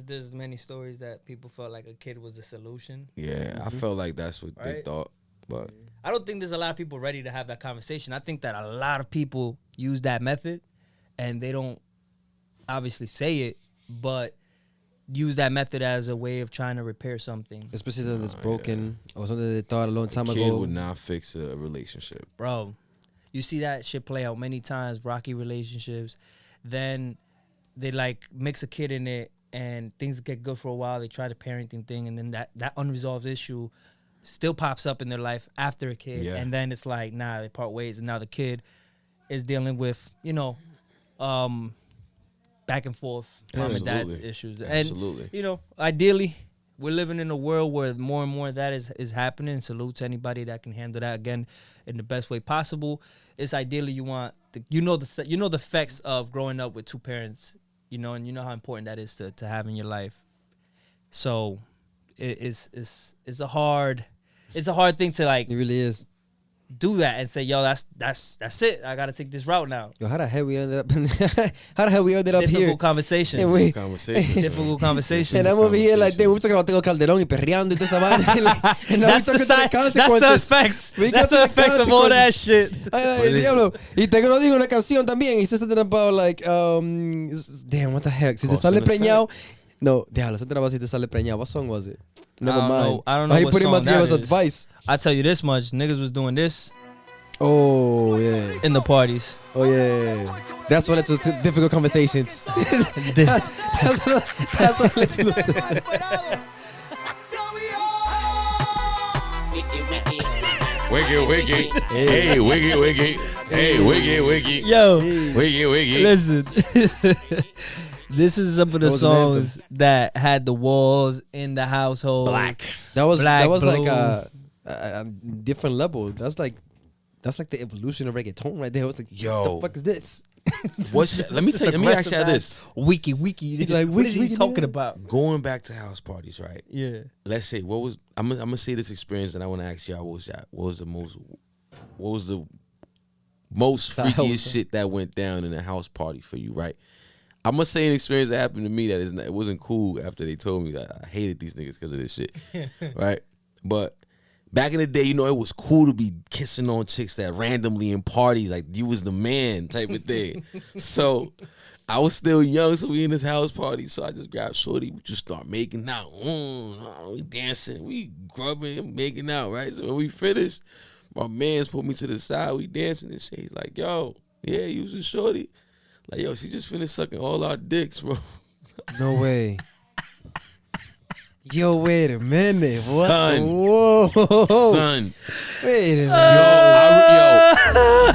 there's many stories that people felt like a kid was the solution. Yeah, I felt like that's what they Right? thought, but I don't think there's a lot of people ready to have that conversation. I think that a lot of people use that method, and they don't obviously say it, but use that method as a way of trying to repair something. Especially something that's broken or something they thought a long time kid ago. would not fix a relationship. Bro, you see that shit play out many times, rocky relationships. Then they like mix a kid in it and things get good for a while. They try the parenting thing, and then that unresolved issue still pops up in their life after a kid. Yeah. And then it's like, nah, they part ways, and now the kid is dealing with, back and forth mom and dad's Absolutely. issues. Absolutely. And, ideally, we're living in a world where more and more of that is happening. Salute to anybody that can handle that, again, in the best way possible. It's ideally you want, the effects of growing up with two parents, and you know how important that is to have in your life. So it's a hard thing to like It really is. do that and say, yo, that's it. I gotta take this route now. Yo, how the hell we ended up? How the hell we ended up Difficult here? conversations. Yeah, we- Conversation. Difficult conversations. And I'm over here like, we're talking about Tego Calderón y perreando y toda esa vaina. And now That's we're the talking to side, that's the effects. We That's got the to the effects of all that shit. Ay, diablo. Y Tego lo dijo en una canción también. He said something about like, damn, what the heck? Si te Cause sale and effect. preñado. No, déjalo, something about si te sale preñado. What song was it? Never I don't mind. know- I don't But know he what pretty song much gave that us is. advice. I tell you this much, niggas was doing this Oh, yeah. in the parties. Oh, yeah. That's what led to difficult conversations. that's what led to Wiggy. Hey, wiggy. Hey, wiggy. Yo, Wiggy. listen. This is some of the That was an songs that had the walls in the household. That was Black, like blue. a different level. That's like the evolution of reggaeton right there. I was like, Yo. what the fuck is this? Let me ask you this. Wiki. Like, what is he wiki, talking nigga? about? Going back to house parties, right? Yeah. Let's say I'm gonna say this experience, and I want to ask y'all what was the most freakiest shit that went down in a house party for you, right? I'm gonna say an experience that happened to me that it wasn't cool after they told me that I hated these niggas because of this shit, right? But back in the day, it was cool to be kissing on chicks that randomly in parties, like you was the man type of thing. So I was still young, so we in this house party. So I just grabbed shorty, we just start making out. We dancing, we grubbing, making out, right? So when we finished, my man's put me to the side, we dancing and shit. He's like, yo, yeah, you was a shorty. Like, yo, she just finished sucking all our dicks, bro. No way. Yo, wait a minute. What? Son. Whoa. Son. Wait a minute.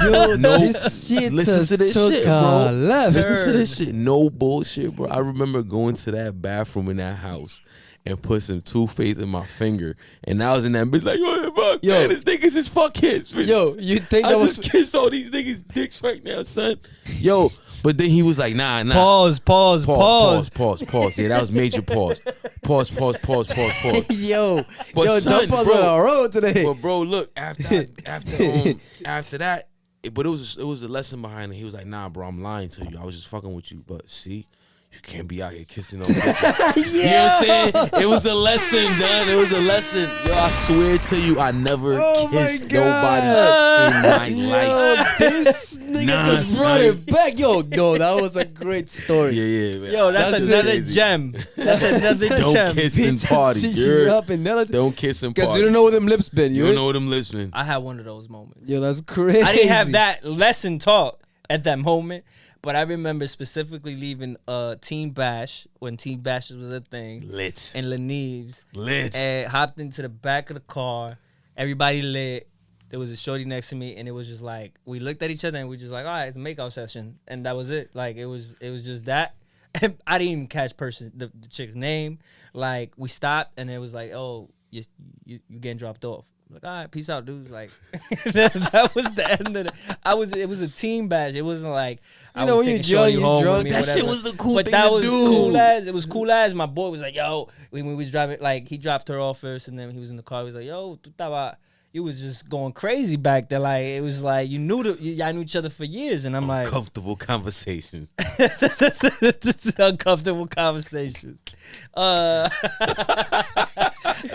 Yo, no, This shit listen just to this took shit, a bro. left. Listen to this shit. No bullshit, bro. I remember going to that bathroom in that house and put some toothpaste in my finger, and I was in that bitch like, what the fuck, Yo. man? This niggas is fuck kids. Bitch. Yo, you think I that was... just kissed all these niggas' dicks right now, son. Yo, but then he was like, nah. Pause. Yeah, that was major pause. Pause. Yo, But yo, son, don't pause bro, on our road today. But bro, look, after that, but it was a lesson behind it. He was like, nah, bro, I'm lying to you. I was just fucking with you. But see, you can't be out here kissing on bitches. You know what I'm saying? It was a lesson, done. It was a lesson. Yo, I swear to you, I never kissed nobody in my life. This nigga just brought it back. Yo, no, that was a great story. Yeah, man. Yo, that's just another crazy. gem. That's another Don't gem. kiss and Bitch, party. shit You're- you up and Don't kiss and because party. you don't know where them lips been. You don't know what them listening. I had one of those moments. Yo, that's crazy. I didn't have that lesson taught at that moment, but I remember specifically leaving Team Bash when Team Bash was a thing Lit. in Lenives, Lit. and hopped into the back of the car. Everybody lit. There was a shorty next to me, and it was just like we looked at each other and we just like, all right, it's a makeout session, and that was it. Like it was just that. And I didn't even catch the chick's name. Like we stopped, and it was like, oh, you getting dropped off. Like, all right, peace out, dude. Like that was the end of it. It was a team badge. It wasn't like I know, was when taking you're shorty young, home you're with me. drunk. That shit whatever. was the cool But thing that to was do. cool as it was cool as my boy was like, yo, when we was driving, like he dropped her off first, and then he was in the car. He was like, yo, you was just going crazy back there. Like it was like y'all knew each other for years, and I'm like, Comfortable conversations. uncomfortable conversations.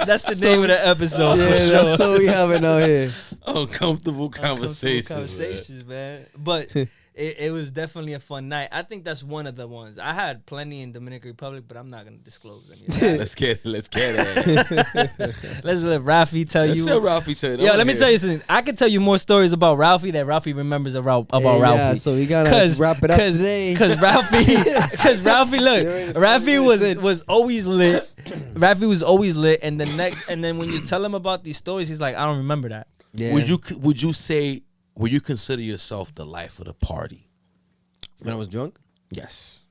That's the name of the episode Yeah, for sure. that's what we having out here. Uncomfortable conversations. Conversations, man. But it was definitely a fun night. I think that's one of the ones. I had plenty in Dominican Republic, but I'm not gonna disclose any of that. Let's get it. Let's let Ralphie tell Let's you. tell Ralphie said. Yo, let me tell you something. I can tell you more stories about Ralphie that Ralphie remembers about Ralphie. Yeah, so we gotta wrap it up today. Because Ralphie, look, Ralphie was always lit. Ralphie was always lit, and then when you tell him about these stories, he's like, I don't remember that. Yeah. Would you consider yourself the life of the party? when I was drunk? Yes.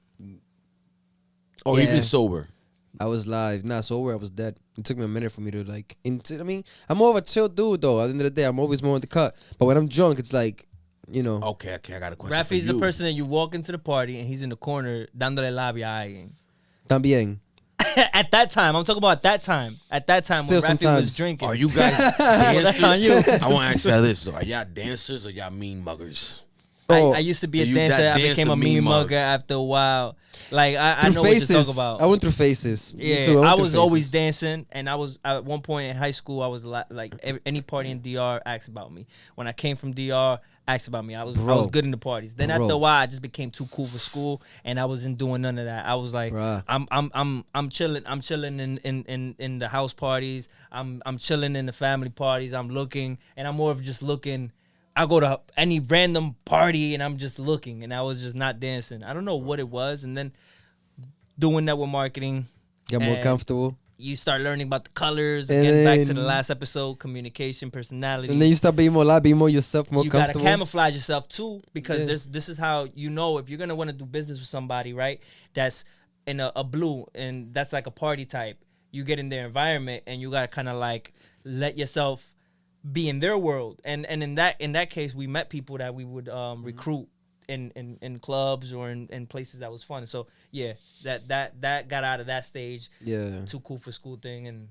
Or Yeah. even sober? I was live. Nah, sober, I was dead. It took me a minute for me to like. I'm more of a chill dude though. At the end of the day, I'm always more in the cut. But when I'm drunk, it's like, you know. Okay, I got a question. Ralphie's for the you. person that you walk into the party and he's in the corner dándole labia a alguien. También. At that time, I'm talking about at that time. At that time Still when Ralphie sometimes. was drinking. Are you guys that's on dancers? you. I want to ask y'all this. So are y'all dancers or y'all mean muggers? Oh, I used to be a you dancer. that I became a dancer mean mean mug. mugger after a while. Like I through know what phases. you're talking about. I went through phases. Me Yeah, too, went I through was always phases. dancing, and I was at one point in high school. I was like any party in DR asked about me. When I came from DR, asked about me. I was Bro. good in the parties. Then after a while, I just became too cool for school, and I wasn't doing none of that. I was like, Bruh. I'm chilling. I'm chilling in the house parties. I'm chilling in the family parties. I'm looking, and I'm more of just looking. I go to any random party and I'm just looking, and I was just not dancing. I don't know what it was, and then doing network marketing. Got more and comfortable. You start learning about the colors. And Getting back to the then- last episode, communication, personality. And then you start being more live, being more yourself, more You gotta comfortable. camouflage yourself too, because Yeah. this is how you know if you're gonna want to do business with somebody, right? That's in a blue, and that's like a party type. You get in their environment, and you gotta kind of like let yourself be in their world. And in that case, we met people that we would recruit in clubs or in places that was fun. So yeah, that got out of that stage. Yeah. Too cool for school thing. And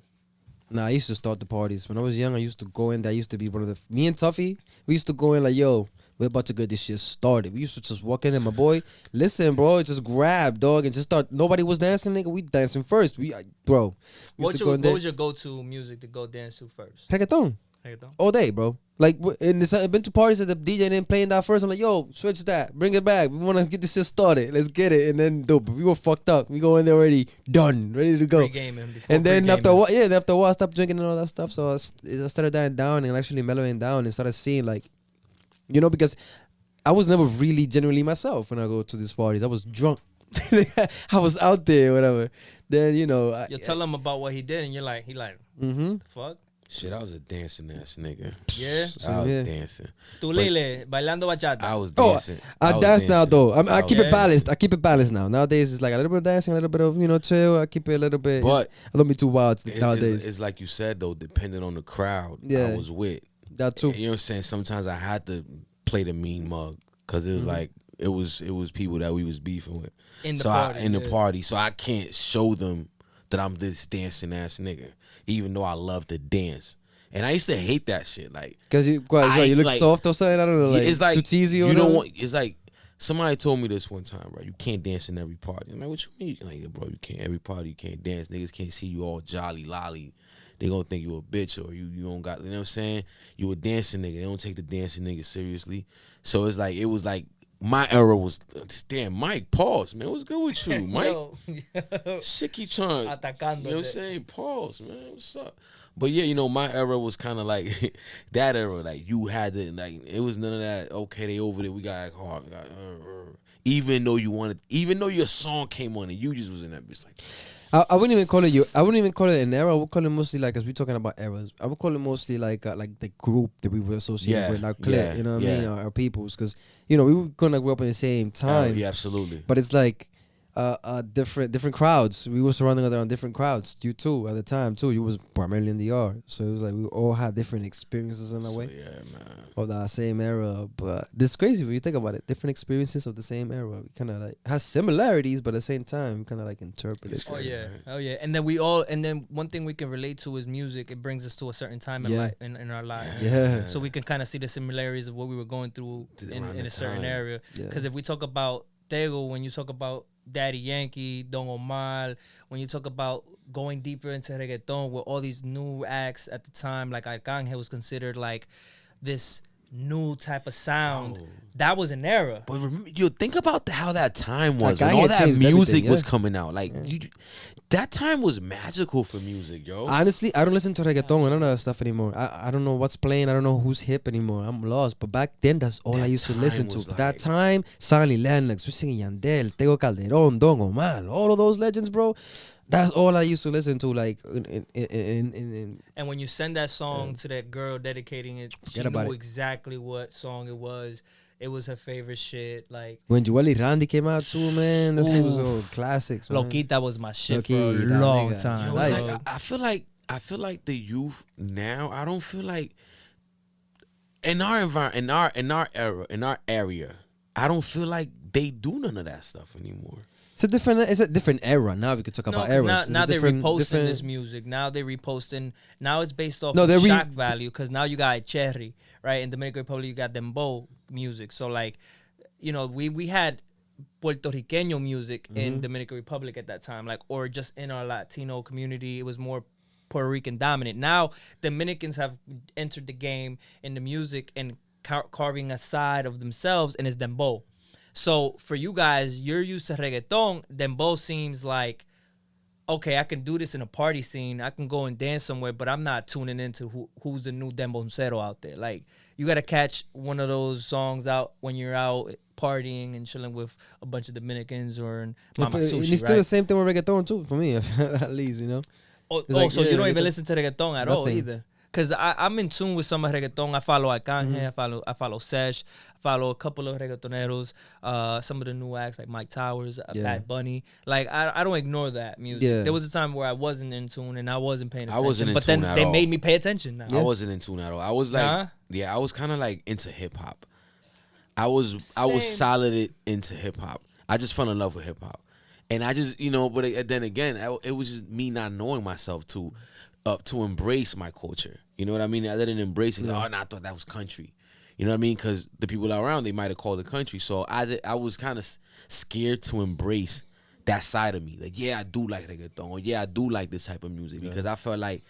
Nah, I used to start the parties. When I was young, I used to go in. That used to be one of me and Tuffy, we used to go in like, yo, we're about to get this shit started. We used to just walk in and my boy, listen, bro, just grab, dog, and just start. Nobody was dancing, nigga. We dancing first. Bro. We what used to go in there. was your go-to music to go dance to first? Reggaeton. Reggaeton? All day, bro. Like, I've been to parties that the DJ didn't playing that first. I'm like, yo, switch that. Bring it back. We want to get this shit started. Let's get it. And then, dope. We were fucked up. We go in there already done, ready to go. Pre-gaming, before And then after a pre-gaming. while, after a while, I stopped drinking and all that stuff. So I started dying down and actually mellowing down and started seeing, like, you know, because I was never really genuinely myself when I go to these parties. I was drunk. I was out there, whatever. Then, you know. You tell him about what he did, and he like, Mm-hmm. the fuck? Shit, I was a dancing ass nigga. Yeah? I was Yeah. dancing. Tu Lile, bailando bachata. I was Oh, dancing. I was dance now dancing. though. I keep was it balanced. I keep it balanced now. Nowadays it's like a little bit of dancing, a little bit of chill. I keep it a little bit. But I don't be too wild It- nowadays. it's like you said though, depending on the crowd Yeah. I was with. That too. You know what I'm saying? Sometimes I had to play the mean mug because it was Mm-hmm. like it was people that we was beefing with. In the so party, in the yeah. party, so I can't show them that I'm this dancing ass nigga, even though I love to dance. And I used to hate that shit. Like Because you look like- soft or something. I don't know. Like, it's like too cheesy or you don't whatever? want. It's like Somebody told me this one time, right? You can't dance in every party. I'm like, what you mean? Like, yeah, bro, you can't. Every party you can't dance. Niggas can't see you all jolly lolly. They gonna think you a bitch or you don't got. You know what I'm saying? You a dancing nigga. They don't take the dancing nigga seriously. So it's like it was like my era was. Damn, Mike, pause, man. What's good with you, Mike? Shit keep trying. Atacando. You know what I'm saying? Pause, man. What's up? But yeah, you know, my era was kind of like that era. Like you had to, like it was none of that. Okay, they over there. We got hard. Even though your song came on and you just was in that bitch like. I wouldn't even call it I wouldn't even call it an era. I would call it mostly like, as we're talking about eras, I would call it mostly like the group that we were associated with, like clique, you know what I mean, our peoples, because you know we were gonna grow up in the same time. Yeah, absolutely. But it's like different crowds. We were surrounding around different crowds. You too at the time too. You was primarily in the yard, so it was like we all had different experiences in a way. Yeah, man. Of that same era, but this is crazy when you think about it. Different experiences of the same era. We kind of like has similarities, but at the same time, kind of like interpret it. Oh yeah, oh yeah. And then one thing we can relate to is music. It brings us to a certain time in our life. Yeah. So we can kind of see the similarities of what we were going through in a certain area. Because if we talk about Tego, when you talk about Daddy Yankee, Don Omar, when you talk about going deeper into reggaeton with all these new acts at the time, like Arcángel was considered like this new type of sound. That was an era. But remember, you think about how that time was Like, when all that music was yeah. coming out. Like that time was magical for music, yo. Honestly, I don't listen to reggaeton and none of that stuff anymore. I don't know what's playing. I don't know who's hip anymore. I'm lost. But back then, that's all I used to listen to. Like, that time, Sonny Lennox, we singing Yandel, Tego Calderón, Don Omar, all of those legends, bro. That's all I used to listen to, like, in and when you send that song to that girl dedicating it, she knew exactly what song it was. It was her favorite shit. Like when Joel y Randy came out too, man. That shit was all classics, man. Loquita was my shit for a Loquita, long nigga. time. Yo, like, I feel like the youth now. I don't feel like in our environment, in our era, in our area. I don't feel like they do none of that stuff anymore. It's a different era. Now we could talk about eras. Now they're reposting this music. Now they're reposting. Now it's based off they're shock value, because now you got Cherry, right? In Dominican Republic, you got Dembow music. So like, you know, we had Puerto Riqueño music in Dominican Republic at that time, like, or just in our Latino community, it was more Puerto Rican dominant. Now Dominicans have entered the game in the music and carving a side of themselves, and it's Dembow. So for you guys, you're used to reggaeton. Dembow seems like, okay, I can do this in a party scene. I can go and dance somewhere, but I'm not tuning into who's the new Demboncero out there. Like, you got to catch one of those songs out when you're out partying and chilling with a bunch of Dominicans or Mama Sushi, it's still the same thing with reggaeton too, for me, at least, you know. So you don't even listen to reggaeton at all either. Because I'm in tune with some of reggaeton. I follow Arcángel, I follow Sesh, I follow a couple of reggaetoneros, some of the new acts like Mike Towers, Bad Bunny. Like, I don't ignore that music. Yeah. There was a time where I wasn't in tune and I wasn't paying attention. I wasn't in but tune then at they all. made me pay attention now. I wasn't in tune at all. I was like, I was kind of like into hip hop. I was solid into hip hop. I just fell in love with hip hop. And I just, you know, but then again, it was just me not knowing myself to embrace my culture. You know what I mean? I didn't embrace it. I thought that was country. You know what I mean? Because the people around, they might have called it country. So I was kind of scared to embrace that side of me. Like, yeah, I do like reggaeton. Or yeah, I do like this type of music. Because I felt like,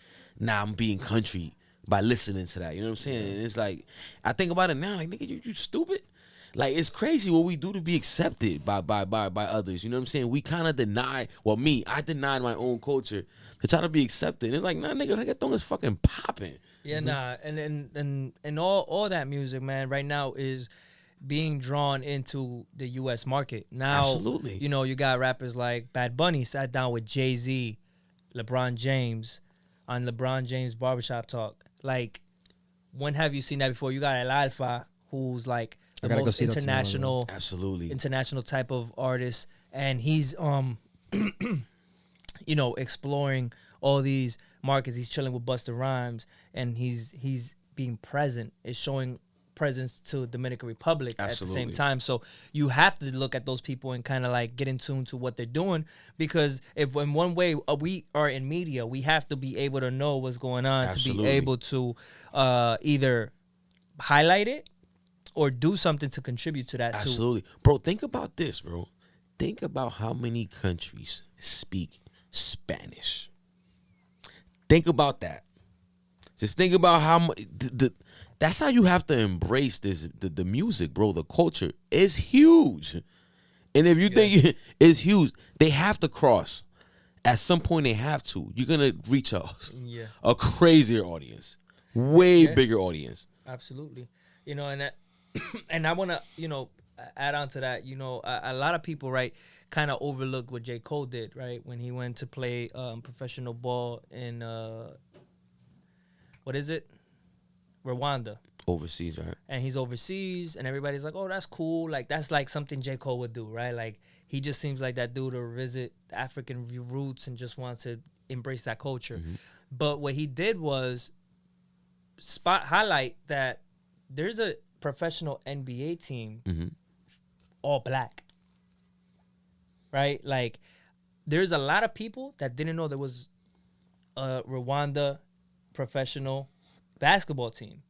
I'm being country by listening to that. You know what I'm saying? And it's like, I think about it now, like, nigga, you stupid? Like, it's crazy what we do to be accepted by others. You know what I'm saying? We kind of deny, I denied my own culture to try to be accepted. And it's like, nah, nigga, reggaeton is fucking popping. Yeah, and all that music, man, right now is being drawn into the U.S. market. Now, absolutely. You know, you got rappers like Bad Bunny sat down with Jay-Z, LeBron James, on LeBron James Barbershop Talk. Like, when have you seen that before? You got El Alfa, who's like the most international, international type of artist, and he's you know, exploring all these markets. He's chilling with Busta Rhymes, and he's being present. It's showing presence to Dominican Republic at the same time. So you have to look at those people and kind of like get in tune to what they're doing, because if in one way we are in media, we have to be able to know what's going on to be able to either highlight it or do something to contribute to that too. Absolutely. Bro, think about this, bro. Think about how many countries speak Spanish. Think about that. Just think about how much. That's how you have to embrace this. The music, bro. The culture is huge. And if you think it's huge, they have to cross. At some point, they have to. You're going to reach a crazier audience. Way bigger audience. Absolutely. You know, and that, and I want to, you know, add on to that. You know, a lot of people, right, kind of overlook what J. Cole did, right, when he went to play professional ball in, what is it? Rwanda. Overseas, right? And he's overseas, and everybody's like, oh, that's cool. Like, that's like something J. Cole would do, right? Like, he just seems like that dude to revisit the African roots and just wants to embrace that culture. Mm-hmm. But what he did was highlight that there's a professional NBA team, all black, right? Like, there's a lot of people that didn't know there was a Rwanda professional basketball team.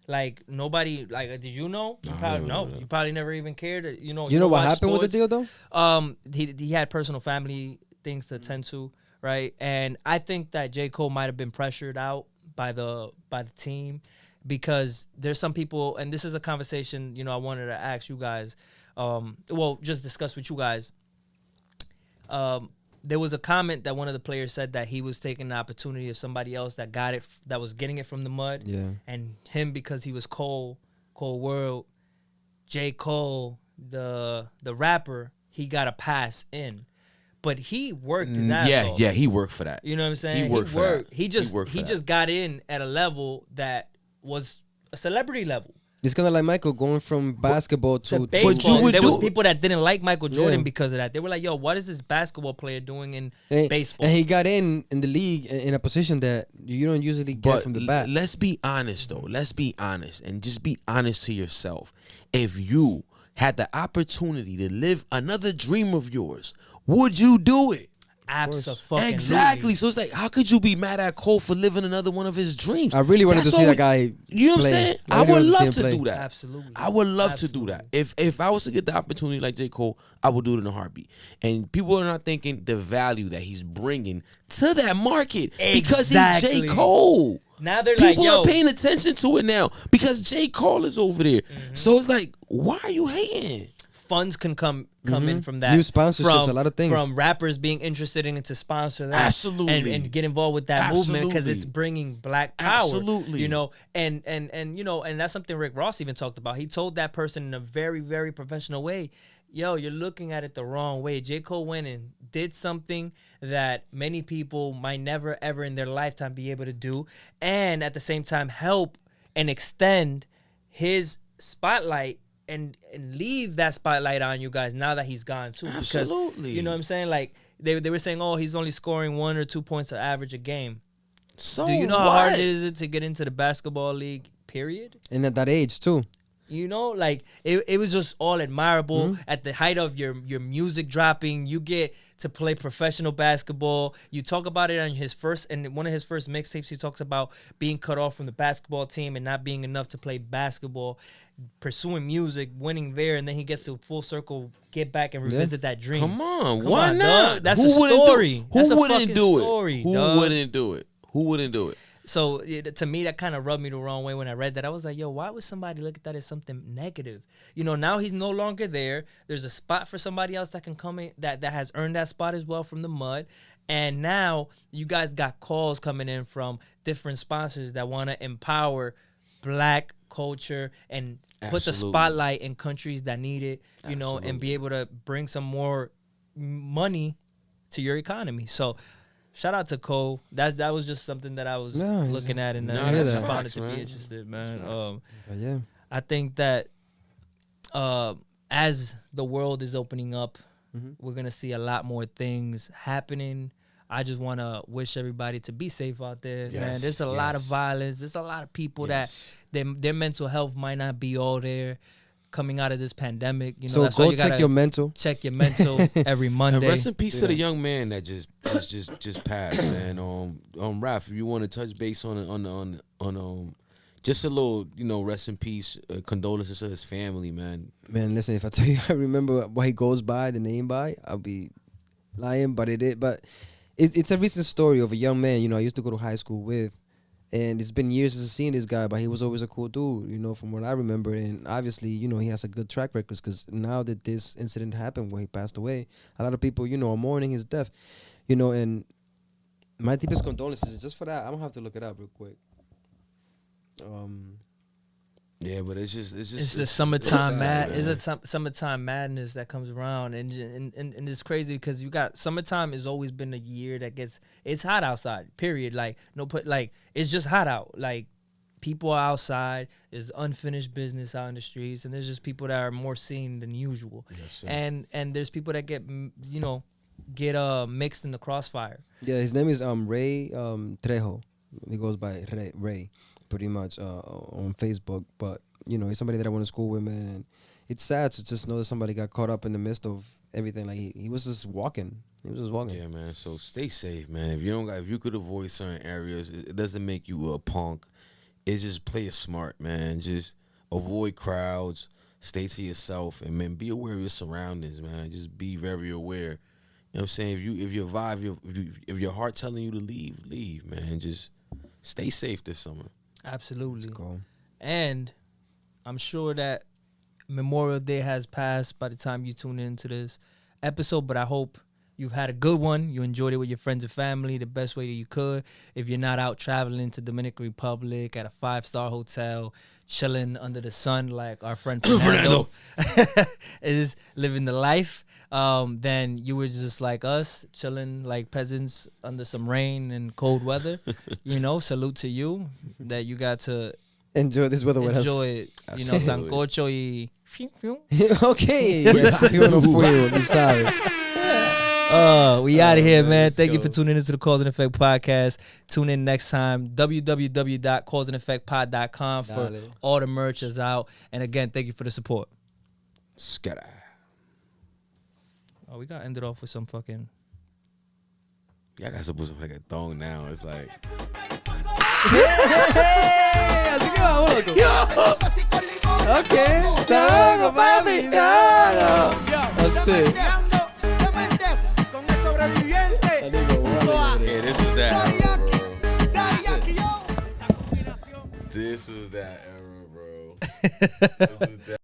Like, nobody, like, did you know? You probably never even cared. You know what happened with the deal, though? He had personal family things to attend to, right? And I think that J. Cole might have been pressured out by the team, because there's some people, and this is a conversation, you know, I wanted to ask you guys, just discuss with you guys. There was a comment that one of the players said that he was taking the opportunity of somebody else that got it, that was getting it from the mud. Yeah. And him, because he was Cole World, J. Cole, the rapper, he got a pass in. But he worked his ass off. Yeah, he worked for that. You know what I'm saying? He worked for that. He just got in at a level that was a celebrity level. It's kind of like Michael going from basketball to baseball. There was people that didn't like Michael Jordan because of that. They were like, yo, what is this basketball player doing in baseball? And he got in the league in a position that you don't usually get from the bat. Let's be honest, though. Let's be honest. And just be honest to yourself. If you had the opportunity to live another dream of yours, would you do it? Absolutely. Exactly. So it's like, how could you be mad at Cole for living another one of his dreams? I really wanted to see that guy. You know what I'm saying? I would love to do that. Absolutely. I would love to do that. If I was to get the opportunity like J. Cole, I would do it in a heartbeat. And people are not thinking the value that he's bringing to that market because he's J. Cole. Now they're like, yo. People are paying attention to it now because J. Cole is over there. Mm-hmm. So it's like, why are you hating? Funds can come in from that. New sponsorships, a lot of things. From rappers being interested in to sponsor that. Absolutely. And get involved with that movement because it's bringing black power. Absolutely. You know, and you know, and that's something Rick Ross even talked about. He told that person in a very, very professional way, yo, you're looking at it the wrong way. J. Cole went and did something that many people might never, ever in their lifetime be able to do. And at the same time, help and extend his spotlight and leave that spotlight on you guys now that he's gone too. Because, absolutely. You know what I'm saying? Like, they were saying, oh, he's only scoring 1 or 2 points of average a game. So do you know how hard it is to get into the basketball league, period? And at that age, too. You know, like, it was just all admirable. At the height of your music dropping, you get to play professional basketball. You talk about it on one of his first mixtapes, he talks about being cut off from the basketball team and not being enough to play basketball, pursuing music, winning there, and then he gets to full circle, get back and revisit that dream. Come on, why not? Dog. That's a story. Who wouldn't do it? Who wouldn't do it? So to me, that kind of rubbed me the wrong way when I read that. I was like, yo, why would somebody look at that as something negative? You know, now he's no longer there. There's a spot for somebody else that can come in that has earned that spot as well from the mud. And now you guys got calls coming in from different sponsors that want to empower black culture and put the spotlight in countries that need it, you know, and be able to bring some more money to your economy. So shout out to Cole. That was just something that I was looking at and I found it to be interested, man. I think that as the world is opening up, we're gonna see a lot more things happening. I just want to wish everybody to be safe out there, man. There's a lot of violence. There's a lot of people that their mental health might not be all there coming out of this pandemic. You know, so that's go why you check your mental. Check your mental every Monday. And rest in peace to the young man that just passed, man. Raph, if you want to touch base on just a little, rest in peace, condolences to his family, man. Man, listen, if I tell you I remember what he goes by, the name by, I'll be lying. But it's a recent story of a young man, I used to go to high school with. And it's been years since I've seen this guy, but he was always a cool dude, from what I remember. And obviously, he has a good track record because now that this incident happened where he passed away, a lot of people, are mourning his death, and my deepest condolences. Just for that, I'm going to have to look it up real quick. Yeah, but it's the summertime sad, It's a summertime madness that comes around, and it's crazy because you got summertime has always been a year that it's hot outside. Period. Like it's just hot out. Like people are outside. There's unfinished business out in the streets, and there's just people that are more seen than usual. Yes, and there's people that get mixed in the crossfire. Yeah, his name is Ray Trejo. He goes by Ray. Pretty much on Facebook, but he's somebody that I went to school with, man, and it's sad to just know that somebody got caught up in the midst of everything. Like he was just walking. Yeah, man. So stay safe, man. If you could avoid certain areas, it doesn't make you a punk. It's just play it smart, man. Just avoid crowds, stay to yourself, and man, be aware of your surroundings, man. Just be very aware. You know what I'm saying? If your heart telling you to leave, man. Just stay safe this summer. Absolutely. Let's go. And I'm sure that Memorial Day has passed by the time you tune into this episode, but I hope you've had a good one. You enjoyed it with your friends and family the best way that you could. If you're not out traveling to Dominican Republic at a 5-star hotel, chilling under the sun like our friend Fernando is living the life, then you were just like us, chilling like peasants under some rain and cold weather. Salute to you that you got to enjoy this weather with us. Enjoy it. Sancocho y... Okay. Yes, yo no fuego, tú sabes. We out of here, man. Thank you for tuning into the Cause and Effect podcast. Tune in next time. www.causeandeffectpod.com for all the merch is out. And again, thank you for the support. Scatter. Oh, we got to end it off with some fucking... Yeah, I got to put something like a thong now. It's like... Así que vamos, loco. Okay. Tago, papi, tago. That's it. Yeah, this was that era, bro. This was that era, bro. This was that.